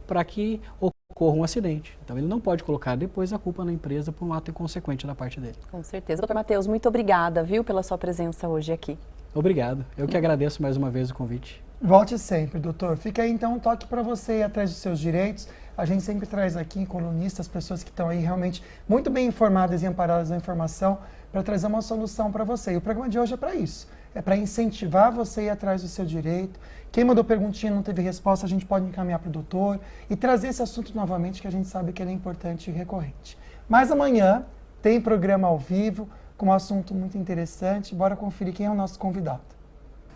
Speaker 8: para que ocorra um acidente. Então ele não pode colocar depois a culpa na empresa por um ato inconsequente da parte dele.
Speaker 6: Com certeza. Doutor Matheus, muito obrigada, viu, pela sua presença hoje aqui.
Speaker 8: Obrigado. Eu que agradeço mais uma vez o convite.
Speaker 7: Volte sempre, doutor. Fica aí então um toque para você ir atrás dos seus direitos. A gente sempre traz aqui colunistas, pessoas que estão aí realmente muito bem informadas e amparadas na informação para trazer uma solução para você. E o programa de hoje é para isso. É para incentivar você a ir atrás do seu direito. Quem mandou perguntinha e não teve resposta, a gente pode encaminhar para o doutor e trazer esse assunto novamente, que a gente sabe que ele é importante e recorrente. Mas amanhã tem programa ao vivo com um assunto muito interessante. Bora conferir quem é o nosso convidado.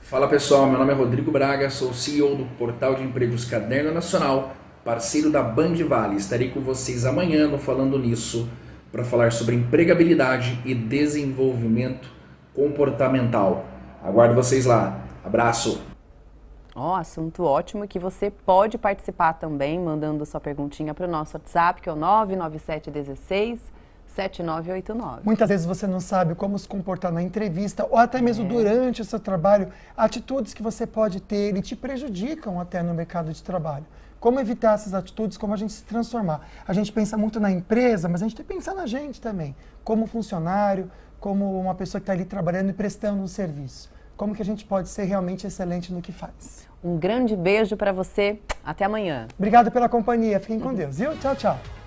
Speaker 3: Fala pessoal, meu nome é Rodrigo Braga, sou CEO do Portal de Empregos Caderno Nacional, parceiro da Band Vale. Estarei com vocês amanhã no Falando Nisso para falar sobre empregabilidade e desenvolvimento comportamental. Aguardo vocês lá. Abraço!
Speaker 6: Assunto ótimo que você pode participar também, mandando sua perguntinha para o nosso WhatsApp, que é o 99716-7989.
Speaker 7: Muitas vezes você não sabe como se comportar na entrevista ou até mesmo durante o seu trabalho. Atitudes que você pode ter e te prejudicam até no mercado de trabalho. Como evitar essas atitudes, como a gente se transformar. A gente pensa muito na empresa, mas a gente tem que pensar na gente também. Como funcionário, como uma pessoa que está ali trabalhando e prestando um serviço. Como que a gente pode ser realmente excelente no que faz.
Speaker 6: Um grande beijo para você. Até amanhã.
Speaker 7: Obrigado pela companhia. Fiquem com Deus, viu? Tchau, tchau.